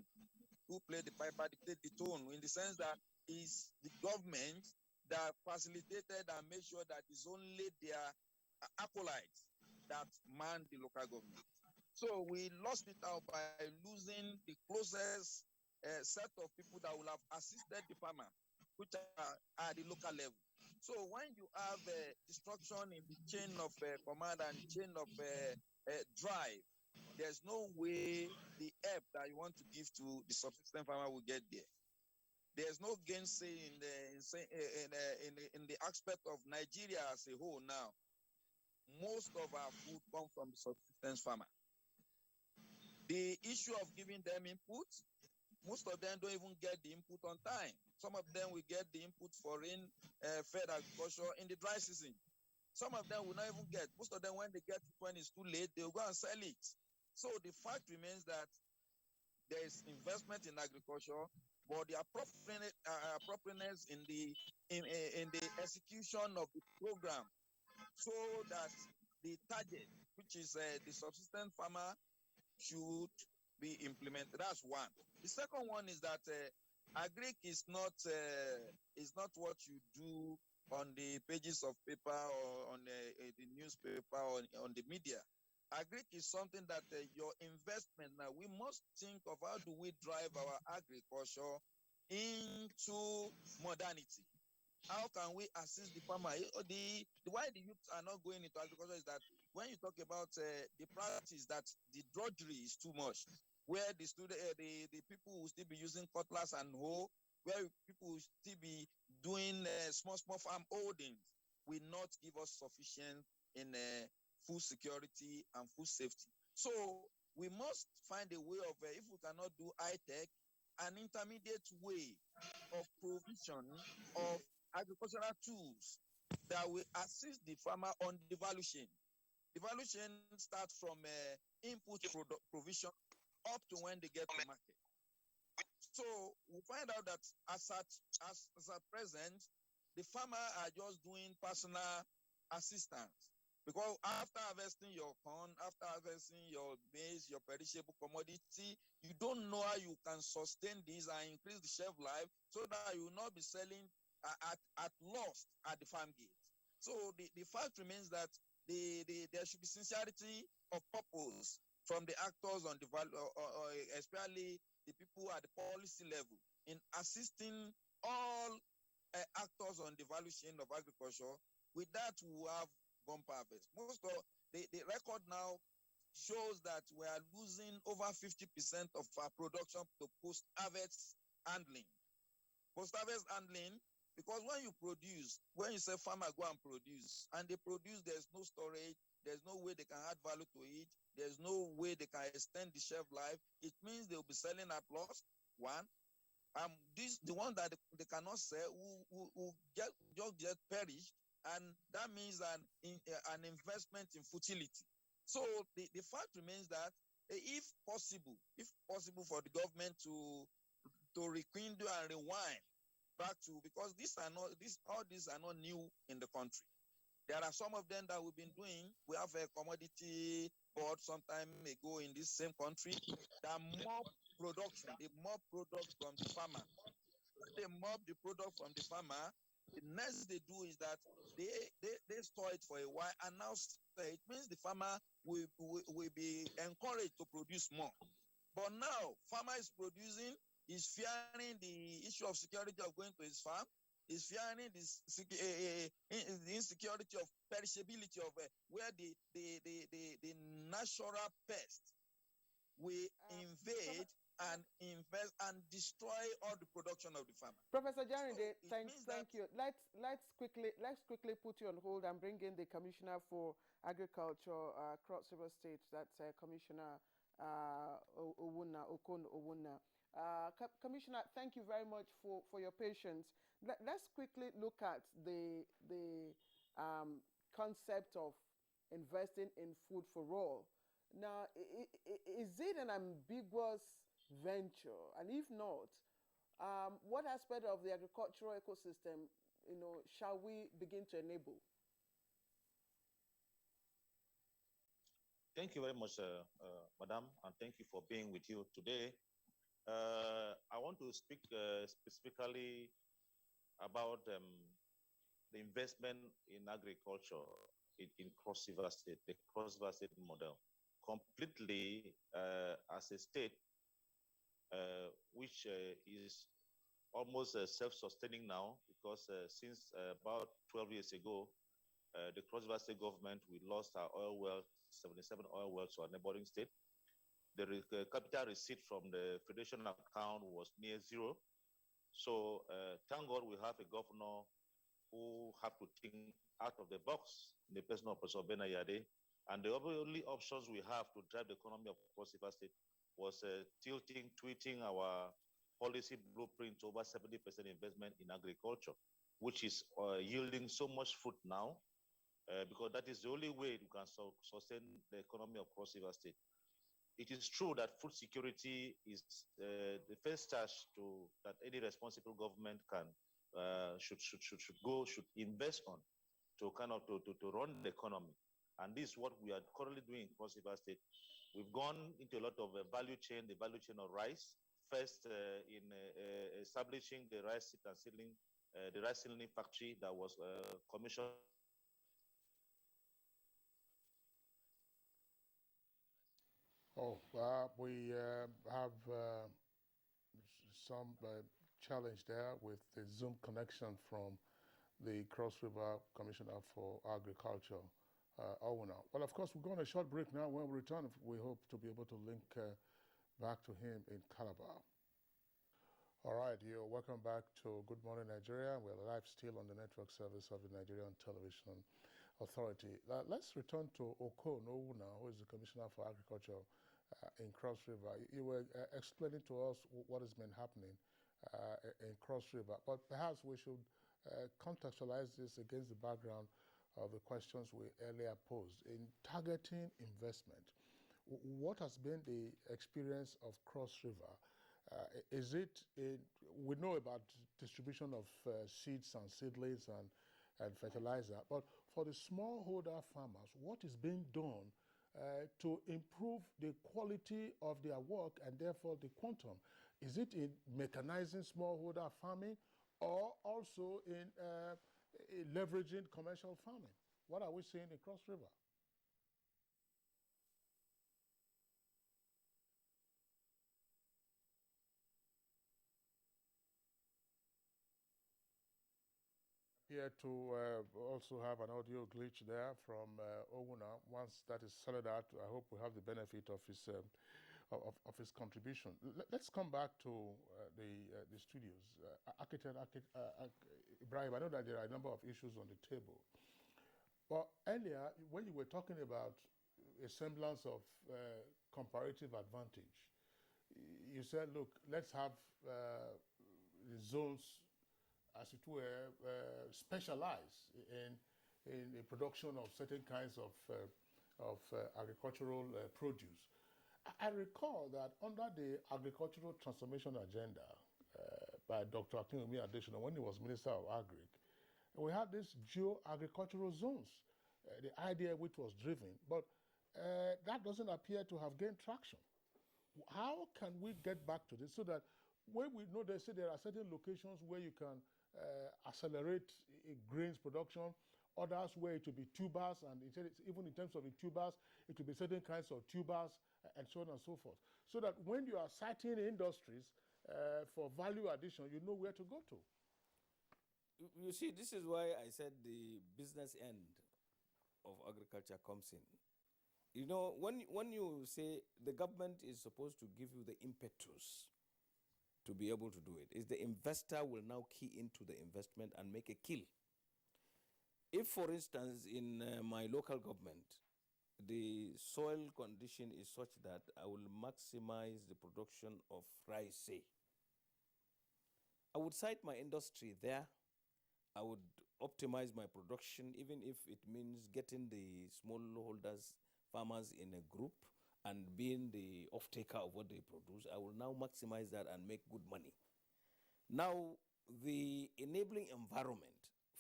Speaker 6: who play the piper dictate the tone, in the sense that is the government that facilitated and made sure that it's only their acolytes that man the local government. So we lost it out by losing the closest set of people that will have assisted the farmer, which are at the local level. So when you have destruction in the chain of command and chain of drive, there's no way the help that you want to give to the subsistence farmer will get there. There's no gainsay in the aspect of Nigeria as a whole now. Most of our food comes from the subsistence farmer. The issue of giving them input, most of them don't even get the input on time. Some of them will get the input for fed agriculture in the dry season. Some of them will not even get. Most of them, when they get it when it's too late, they'll go and sell it. So the fact remains that there is investment in agriculture, but the appropriateness in the execution of the program, so that the target, which is the subsistence farmer, should be implemented. That's one. The second one is that agric is not what you do on the pages of paper or on the newspaper or on the media. Agric is something that your investment, now we must think of how do we drive our agriculture into modernity. How can we assist the farmer? Why the youth are not going into agriculture is that when you talk about the practice that the drudgery is too much, where the people will still be using cutlass and hoe, where people will still be doing small farm holdings, will not give us sufficient in food security and food safety. So we must find a way of, if we cannot do high-tech, an intermediate way of provision of agricultural tools that will assist the farmer on the value chain. The value chain starts from input provision up to when they get to market. So we find out that as at present, the farmer are just doing personal assistance. Because after harvesting your corn, after harvesting your maize, your perishable commodity, you don't know how you can sustain this and increase the shelf life so that you will not be selling at loss at the farm gate. So the fact remains that there should be sincerity of purpose from the actors on the value, especially the people at the policy level, in assisting all actors on the value chain of agriculture. With that, we will have bumper harvest. Most of the record now shows that we are losing over 50% of our production to post-harvest handling. Post-harvest handling, because when you say farmer go and produce, and they produce, there's no storage, there's no way they can add value to it, there's no way they can extend the shelf life. It means they'll be selling at loss, one. The one that they cannot sell will just perish, and that means an investment in futility. So the fact remains that if possible for the government to rekindle and rewind back to, because all these are not new in the country. There are some of them that we've been doing. We have a commodity board some time ago in this same country that mob production, they mob product from the farmer. When they mob the product from the farmer, the next they do is that they store it for a while and now sell it. It means the farmer will be encouraged to produce more. But now, farmer is producing, is fearing the issue of security of going to his farm, is fearing the insecurity of perishability of where the natural pest will invade and invest and destroy all the production of the farmer.
Speaker 1: Professor Jarinde,
Speaker 6: So
Speaker 1: thank you. Let's quickly put you on hold and bring in the Commissioner for Agriculture, Cross River State. That's Commissioner Okon Owuna. Commissioner, thank you very much for your patience. Let's quickly look at the concept of investing in food for all. Now, is it an ambiguous venture? And if not, what aspect of the agricultural ecosystem, shall we begin to enable?
Speaker 5: Thank you very much, Madam, and thank you for being with you today. I want to speak specifically about the investment in agriculture in Cross River State, the Cross River State model, completely as a state which is almost self-sustaining now, because since about 12 years ago, the Cross River State government, we lost our oil wells, 77 oil wells to our neighboring state. The capital receipt from the federation account was near zero. So thank God we have a governor who have to think out of the box, the person of Professor Benayade. And the only options we have to drive the economy of Cross River State was tweeting our policy blueprint to over 70% investment in agriculture, which is yielding so much fruit now, because that is the only way you can sustain the economy of Cross River State. It is true that food security is the first task that any responsible government should invest on to run the economy. And this is what we are currently doing in Cross River State. We've gone into a lot of the value chain of rice. First, in establishing the rice seedling factory that was commissioned.
Speaker 3: We have some challenge there with the Zoom connection from the Cross River Commissioner for Agriculture, Owuna. Well, of course, we're going on a short break now. When we return, we hope to be able to link back to him in Calabar. All right, you're welcome back to Good Morning Nigeria. We're live still on the network service of the Nigerian Television Authority. Let's return to Okon Owuna, who is the Commissioner for Agriculture in Cross River. You were explaining to us what has been happening in Cross River, but perhaps we should contextualize this against the background of the questions we earlier posed. In targeting investment, what has been the experience of Cross River? We know about distribution of seeds and seedlings and fertilizer, but for the smallholder farmers, what is being done to improve the quality of their work and therefore the quantum? Is it in mechanizing smallholder farming or also in leveraging commercial farming? What are we seeing in Cross River? Appear to also have an audio glitch there from Owuna. Once that is sorted out, I hope we have the benefit of his contribution. Let's come back to the studios. Architect Ibrahim, I know that there are a number of issues on the table. But earlier, when you were talking about a semblance of comparative advantage, you said, look, let's have the zones, as it were, specialized in the production of certain kinds of agricultural produce. I recall that under the agricultural transformation agenda by Dr. Akinwumi Adesina when he was Minister of Agric, we had these geo-agricultural zones, the idea which was driven, but that doesn't appear to have gained traction. How can we get back to this so that when we know they say there are certain locations where you can accelerate grains production, others where it will be tubers, and even in terms of the tubers, it will be certain kinds of tubers and so on and so forth. So that when you are citing industries for value addition, you know where to go to.
Speaker 2: You see, this is why I said the business end of agriculture comes in. You know, when you say the government is supposed to give you the impetus to be able to do it, is the investor will now key into the investment and make a kill. If, for instance, in my local government, the soil condition is such that I will maximize the production of rice, say, I would site my industry there. I would optimize my production, even if it means getting the smallholders, farmers in a group and being the off-taker of what they produce. I will now maximize that and make good money. Now, the enabling environment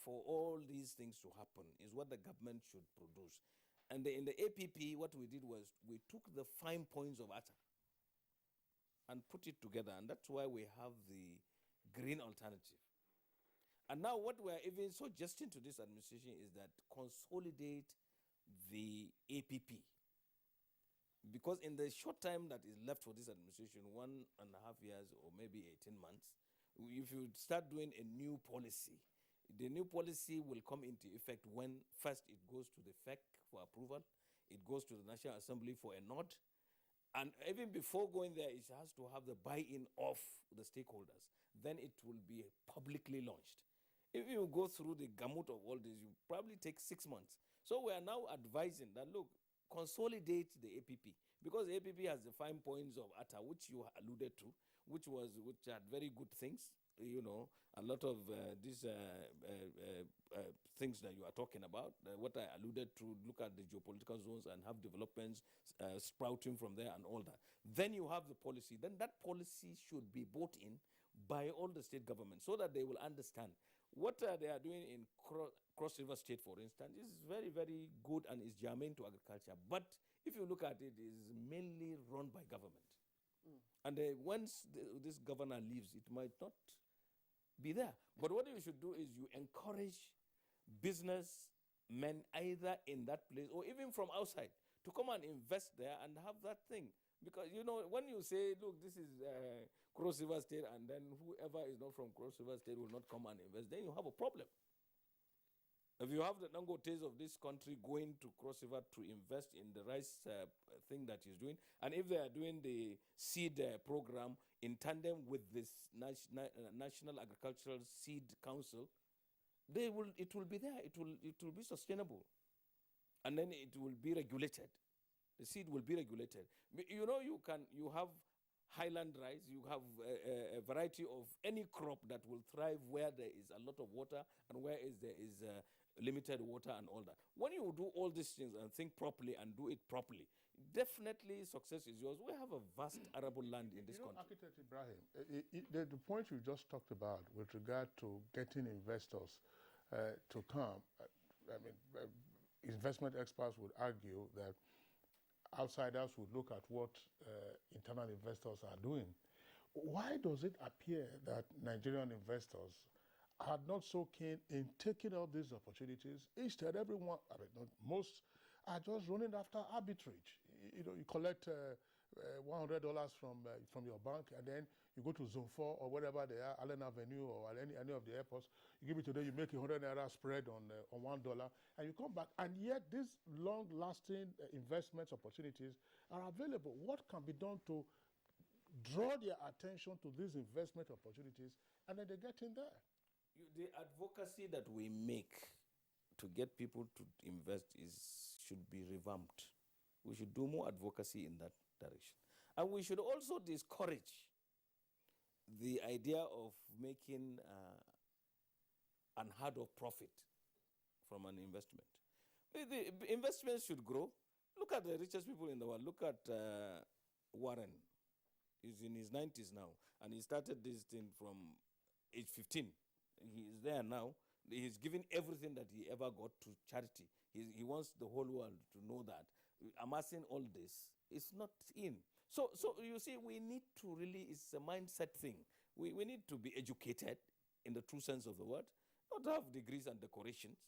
Speaker 2: for all these things to happen is what the government should produce. And in the APP, what we did was we took the fine points of ATA and put it together, and that's why we have the green alternative. And now what we're even suggesting to this administration is that consolidate the APP. Because in the short time that is left for this administration, 1.5 years or maybe 18 months, if you start doing a new policy, the new policy will come into effect when first it goes to the FEC for approval, it goes to the National Assembly for a nod, and even before going there, it has to have the buy-in of the stakeholders. Then it will be publicly launched. If you go through the gamut of all this, you probably take 6 months. So we are now advising that, look, consolidate the APP, because APP has the fine points of ATA, which you alluded to, which had very good things, you know, a lot of these things that you are talking about, what I alluded to, look at the geopolitical zones and have developments sprouting from there and all that. Then you have the policy. Then that policy should be bought in by all the state governments so that they will understand what they are doing in Cross River State, for instance, is very, very good and is germane to agriculture. But if you look at it, it is mainly run by government. And once this governor leaves, it might not be there. But what you should do is you encourage businessmen either in that place or even from outside to come and invest there and have that thing. Because, you know, when you say, look, this is Cross River State, and then whoever is not from Cross River State will not come and invest, then you have a problem. If you have the Dangotes of this country going to Cross River to invest in the rice thing that he's doing, and if they are doing the seed program in tandem with this National Agricultural Seed Council, it will be there. It will be sustainable, and then it will be regulated. The seed will be regulated. You know, you have highland rice, you have a variety of any crop that will thrive where there is a lot of water and where there is limited water and all that. When you do all these things and think properly and do it properly, definitely success is yours. We have a vast arable land in this country.
Speaker 3: Architect Ibrahim, the point you just talked about with regard to getting investors to come, investment experts would argue that outsiders would look at what internal investors are doing. Why does it appear that Nigerian investors are not so keen in taking up these opportunities? Instead, everyone, most are just running after arbitrage. You know, you collect $100 from your bank, and then you go to Zone 4 or wherever they are, Allen Avenue or any of the airports. You give it to them, you make $100 spread on $1, and you come back. And yet, these long-lasting investment opportunities are available. What can be done to draw their attention to these investment opportunities, and then they get in there?
Speaker 2: The advocacy that we make to get people to invest should be revamped. We should do more advocacy in that direction. And we should also discourage the idea of making unheard of profit from an investment. The investments should grow. Look at the richest people in the world. Look at Warren. He's in his 90s now, and he started this thing from age 15. He is there now. He's giving everything that he ever got to charity. He wants the whole world to know that. Amassing all this is not in. So you see, we need to really, it's a mindset thing. We need to be educated in the true sense of the word, not have degrees and decorations,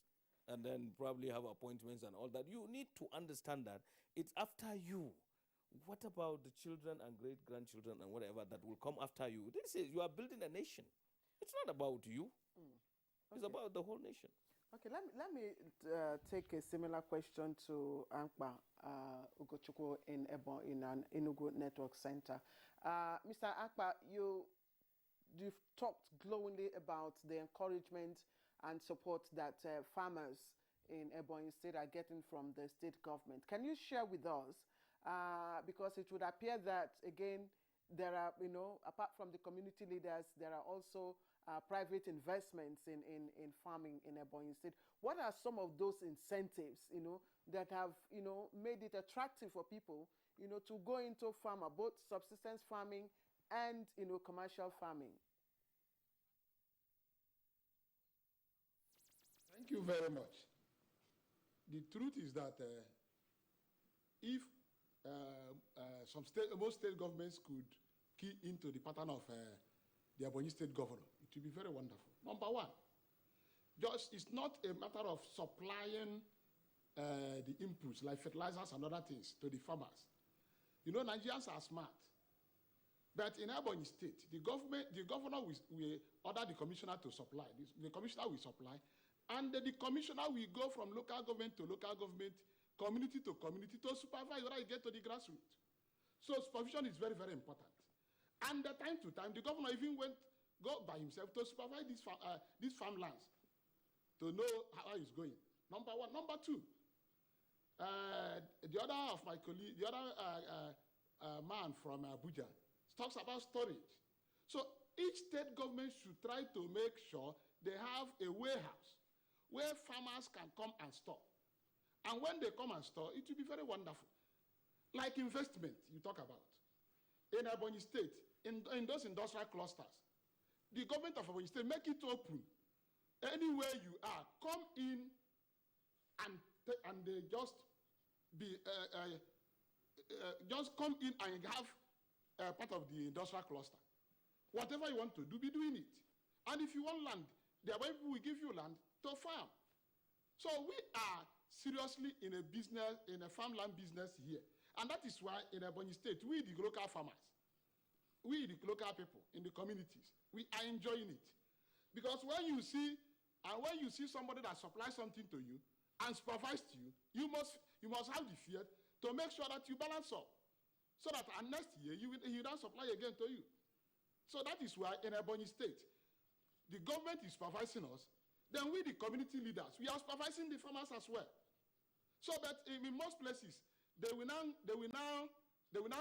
Speaker 2: and then probably have appointments and all that. You need to understand that it's after you. What about the children and great-grandchildren and whatever that will come after you? This is, you are building a nation. It's not about you. It's about the whole nation.
Speaker 1: Okay, let me take a similar question to Ankpa Ugochukwu in an Enugu Network Center. Mr. Ankpa, you've talked glowingly about the encouragement and support that farmers in Ebonyi State are getting from the state government. Can you share with us, because it would appear that, again, there are, apart from the community leaders, there are also private investments in farming in Ebonyi State. What are some of those incentives, that have, made it attractive for people, to go into both subsistence farming and, commercial farming?
Speaker 4: Thank you very much. The truth is that if most state governments could key into the pattern of the Ebonyi State governor, it would be very wonderful. Number one, it's not a matter of supplying the inputs like fertilizers and other things to the farmers. Nigerians are smart. But in Ebonyi State, the governor will order the commissioner to supply. The commissioner will supply, and the commissioner will go from local government to local government, community to community, to supervise whether you get to the grassroots. So supervision is very, very important. And time to time, the governor even go by himself to supervise these farmlands to know how it's going. Number one. Number two, the other of my colleague, the other man from Abuja talks about storage. So each state government should try to make sure they have a warehouse where farmers can come and store. And when they come and store, it will be very wonderful. Like investment you talk about. In Ebonyi State, in those industrial clusters, the government of Ebonyi State make it open. Anywhere you are, come in and they just come in and have part of the industrial cluster. Whatever you want to do, be doing it. And if you want land, the Ebonyi people will give you land to farm. So we are seriously in a farmland business here. And that is why in Ebonyi State, we the local farmers, we the local people in the communities, we are enjoying it. Because when you see somebody that supplies something to you and supervises you, you must have the fear to make sure that you balance up. So that next year, he don't supply again to you. So that is why in Ebonyi State, the government is supervising us. Then we, the community leaders, we are supervising the farmers as well. So that in most places, they will now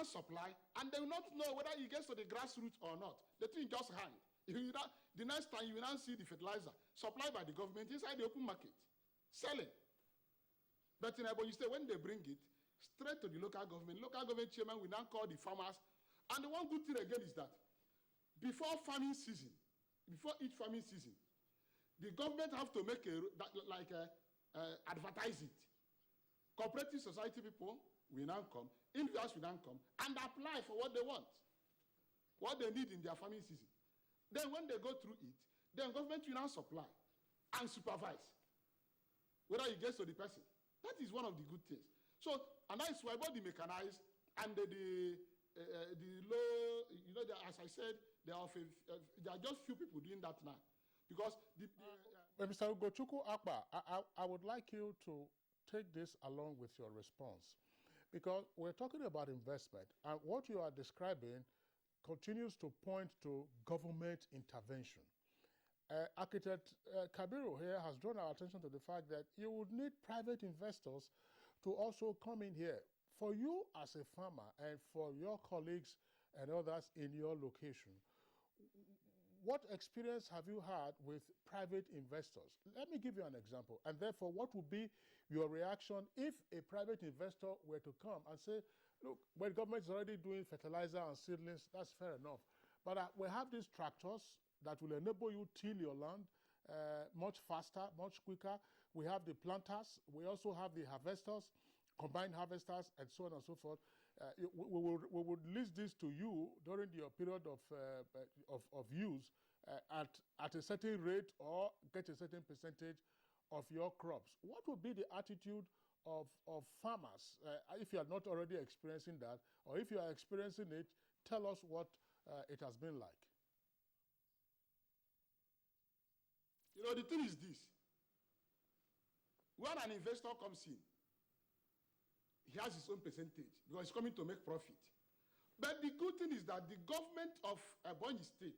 Speaker 4: supply, and they will not know whether it gets to the grassroots or not. The thing just hang. The next time you will now see the fertilizer supplied by the government inside the open market, selling. But in Ebonyi State, when they bring it straight to the local government chairman will now call the farmers. And the one good thing again is that before each farming season, the government have to make advertise it. Cooperative society people will now come, individuals will now come and apply for what they want, what they need in their farming season. Then when they go through it, then government will now supply and supervise whether it gets to the person. That is one of the good things. So, and that is why both the mechanized and the low, as I said, there are just few people doing that now. Because
Speaker 3: Mr. Ugochukwu Akpa, I would like you to take this along with your response, because we're talking about investment, and what you are describing continues to point to government intervention. Architect Kabiru here has drawn our attention to the fact that you would need private investors to also come in here. For you as a farmer and for your colleagues and others in your location, what experience have you had with private investors? Let me give you an example. And therefore, what would be your reaction if a private investor were to come and say, Look, when government is already doing fertilizer and seedlings, that's fair enough. But we have these tractors that will enable you till your land much faster, much quicker. We have the planters. We also have the harvesters, combined harvesters, and so on and so forth. We would list this to you during your period of use at a certain rate or get a certain percentage of your crops. What would be the attitude of farmers if you are not already experiencing that, or if you are experiencing it, tell us what it has been like.
Speaker 4: You know, the thing is this. When an investor comes in, he has his own percentage because he's coming to make profit. But the good thing is that the government of Ebonyi State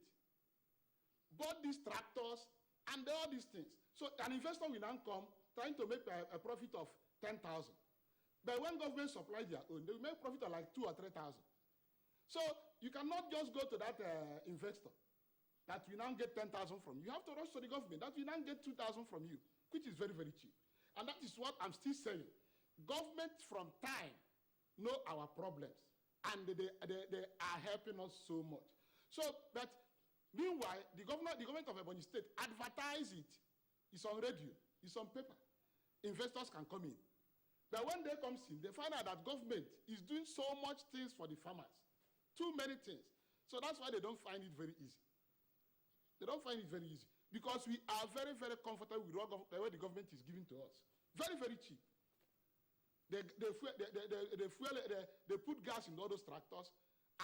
Speaker 4: bought these tractors and all these things. So an investor will now come trying to make a profit of 10,000. But when government supply their own, they will make profit of like 2,000 or 3,000. So you cannot just go to that investor that will now get 10,000 from you. You have to rush to the government that will now get 2,000 from you, which is very, very cheap. And that is what I'm still saying. Government from time know our problems, and they are helping us so much. So, but meanwhile, the government of Ebonyi State advertise it. It's on radio. It's on paper. Investors can come in. But when they come in, they find out that government is doing so much things for the farmers. Too many things. So that's why they don't find it very easy. They don't find it very easy. Because we are very, very comfortable with what the government is giving to us. Very, very cheap. They put gas in all those tractors,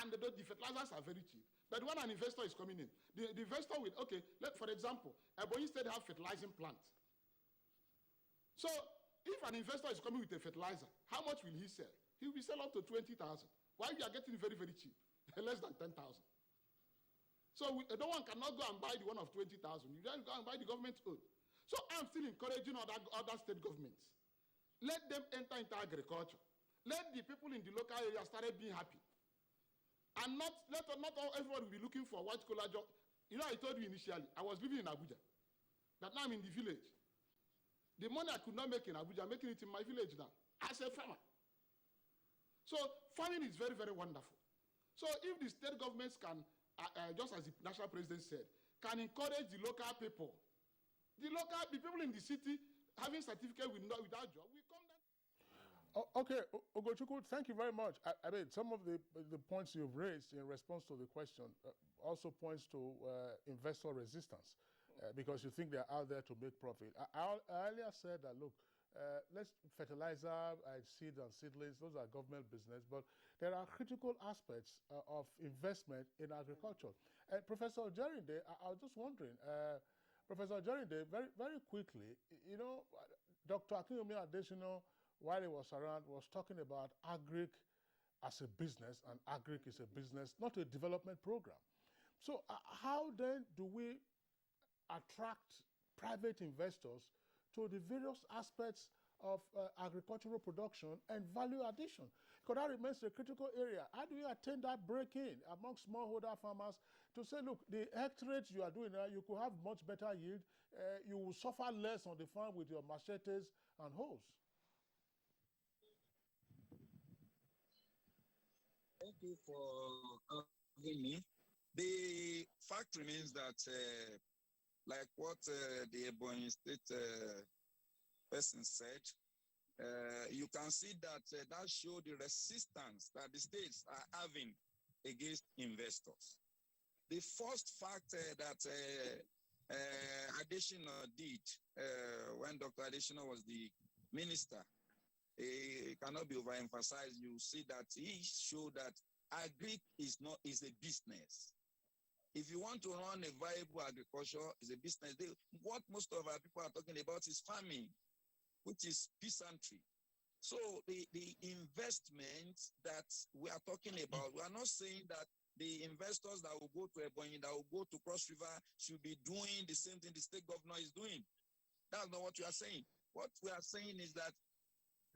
Speaker 4: and the fertilizers are very cheap. But when an investor is coming in, the investor will, okay, for example, Ebonyi State have fertilizing plant. So if an investor is coming with a fertilizer, how much will he sell? He will sell up to 20,000. While we are getting very, very cheap, less than 10,000. So no one cannot go and buy the one of 20,000. You then go and buy the government's own. So I'm still encouraging other state governments. Let them enter into agriculture. Let the people in the local area start being happy. And not everyone will be looking for white collar job. You know, I told you initially, I was living in Abuja. But now I'm in the village. The money I could not make in Abuja, I'm making it in my village now, as a farmer. So farming is very, very wonderful. So if the state governments can, just as the national president said, can encourage the local people, the people in the city having certificate without job, we come down.
Speaker 3: Okay, Ugochukwu, thank you very much. I mean, some of the points you've raised in response to the question also points to investor resistance because you think they're out there to make profit. I earlier said that, look, let's fertilizer, seed and seedlings, those are government business, but there are critical aspects of investment in agriculture. And Professor Jerinde, I was just wondering, Professor Jerinde, very, very quickly, you know, Dr. Akinwumi Adesina, while he was around, was talking about agric as a business, and agric is a business, not a development program. So how then do we attract private investors to the various aspects of agricultural production and value addition? Because that remains a critical area. How do you attain that break-in among smallholder farmers to say, look, the hectares you are doing now, you could have much better yield, you will suffer less on the farm with your machetes and hoes?
Speaker 6: Thank you for having me. The fact remains that, like what the Ebonyi State person said, you can see that that shows the resistance that the states are having against investors. The first fact that Adesina did when Dr. Adesina was the minister, it cannot be overemphasized. You see that he showed that agri is a business. If you want to run a viable agriculture, it's a business. What most of our people are talking about is farming, which is peasantry. So the investment that we are talking about, we are not saying that the investors that will go to Ebonyi, that will go to Cross River should be doing the same thing the state governor is doing. That's not what we are saying. What we are saying is that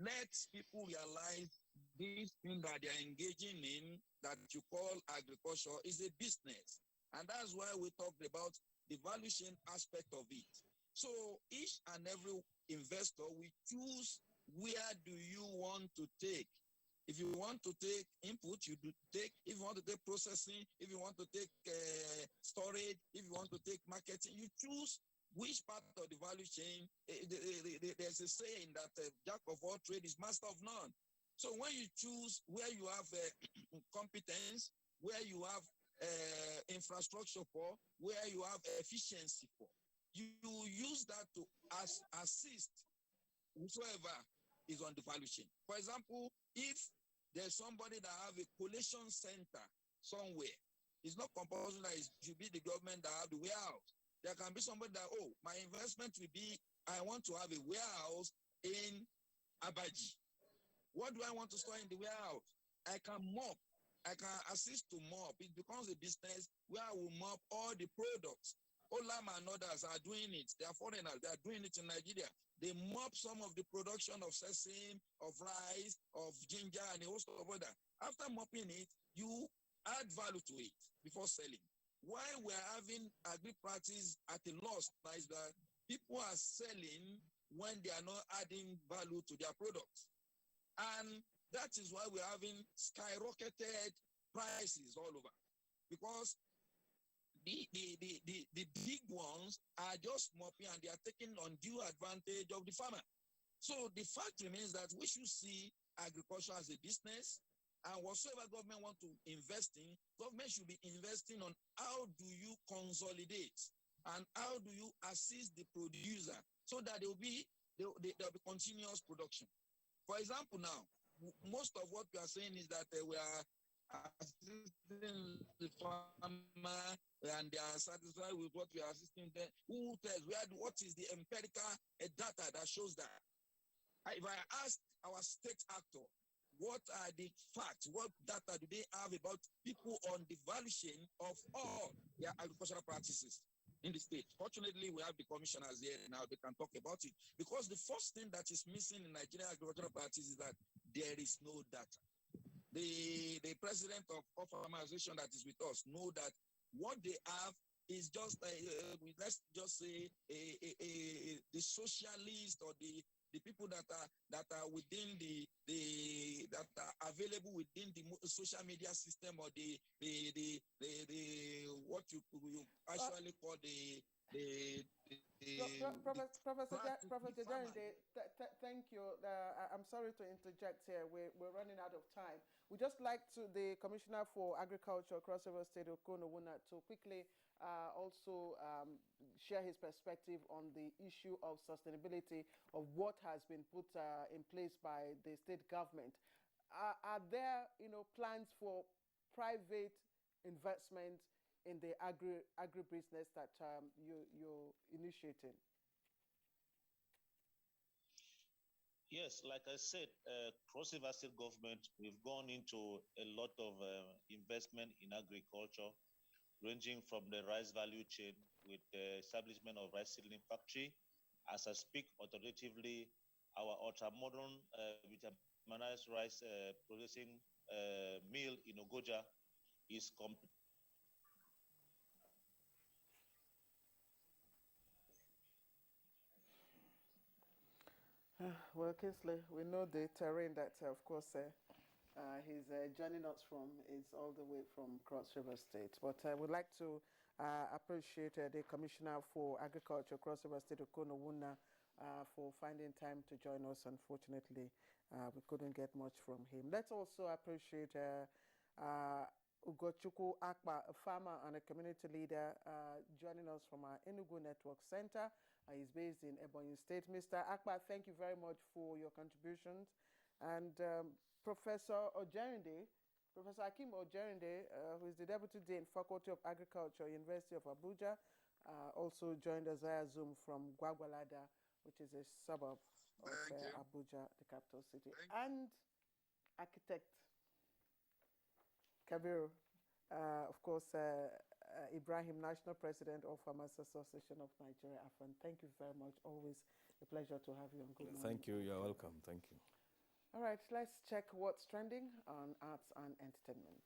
Speaker 6: let people realize this thing that they are engaging in, that you call agriculture, is a business. And that's why we talked about the value chain aspect of it. So each and every investor will choose where do you want to take If you want to take input, you do take. If you want to take processing, if you want to take storage, if you want to take marketing, you choose which part of the value chain. There's a saying that jack of all trade is master of none. So when you choose where you have competence, where you have infrastructure for, where you have efficiency for, you use that to assist whosoever is on the value chain. For example, if there's somebody that have a collation center somewhere, it's not compulsory that it should be the government that have the warehouse. There can be somebody that, oh, my investment will be, I want to have a warehouse in Abaji. What do I want to store in the warehouse? I can mop. I can assist to mop. It becomes a business where I will mop all the products. Olam and others are doing it. They are foreigners. They are doing it in Nigeria. They mop some of the production of sesame, of rice, of ginger, and a host of other. After mopping it, you add value to it before selling. Why we're having agri practice at a loss now is that people are selling when they are not adding value to their products. And that is why we're having skyrocketed prices all over. Because the big ones are just mopping and they are taking undue advantage of the farmer. So the fact remains that we should see agriculture as a business, and whatsoever government want to invest in, government should be investing on how do you consolidate and how do you assist the producer so that there will be continuous production. For example, now, most of what we are saying is that we are assisting the farmer and they are satisfied with what we are assisting them. Who tells? What is the empirical data that shows that? If I ask our state actor, what are the facts? What data do they have about people on the value chain of all their agricultural practices in the state? Fortunately, we have the commissioners here now. They can talk about it. Because the first thing that is missing in Nigerian agricultural practice is that there is no data. The president of farmization that is with us know that what they have is just, let's just say, the socialist or the people that are within that are available within the social media system or the what you actually call
Speaker 1: Professor Jarinde, thank you. I'm sorry to interject here. We're running out of time. We just like the Commissioner for Agriculture across River State, Okono Wuna, to quickly also share his perspective on the issue of sustainability of what has been put in place by the state government. Are there, plans for private investment in the agribusiness that you're initiating?
Speaker 5: Yes, like I said, Cross River State government, we've gone into a lot of investment in agriculture, ranging from the rice value chain with the establishment of rice seedling factory. As I speak, alternatively, our ultra-modern vitaminized rice processing mill in Ogoja is
Speaker 1: Well, Kingsley, we know the terrain that, of course, he's joining us from is all the way from Cross River State. But I would like to appreciate the Commissioner for Agriculture, Cross River State, Okono Wuna, for finding time to join us. Unfortunately, we couldn't get much from him. Let's also appreciate Ugochukwu Akpa, a farmer and a community leader, joining us from our Enugu Network Center. He's based in Ebonyi State. Mr. Akpa, thank you very much for your contributions. And Professor Akim Ojerinde, who is the Deputy Dean, Faculty of Agriculture, University of Abuja, also joined us via Zoom from Gwagwalada, which is a suburb of Abuja, the capital city. And architect Kabir, of course, Ibrahim, National President of Farmers Association of Nigeria, AFAN. Thank you very much. Always a pleasure to have you on Good Morning.
Speaker 2: Thank you. You're welcome. Thank you.
Speaker 1: All right, let's check what's trending on arts and entertainment.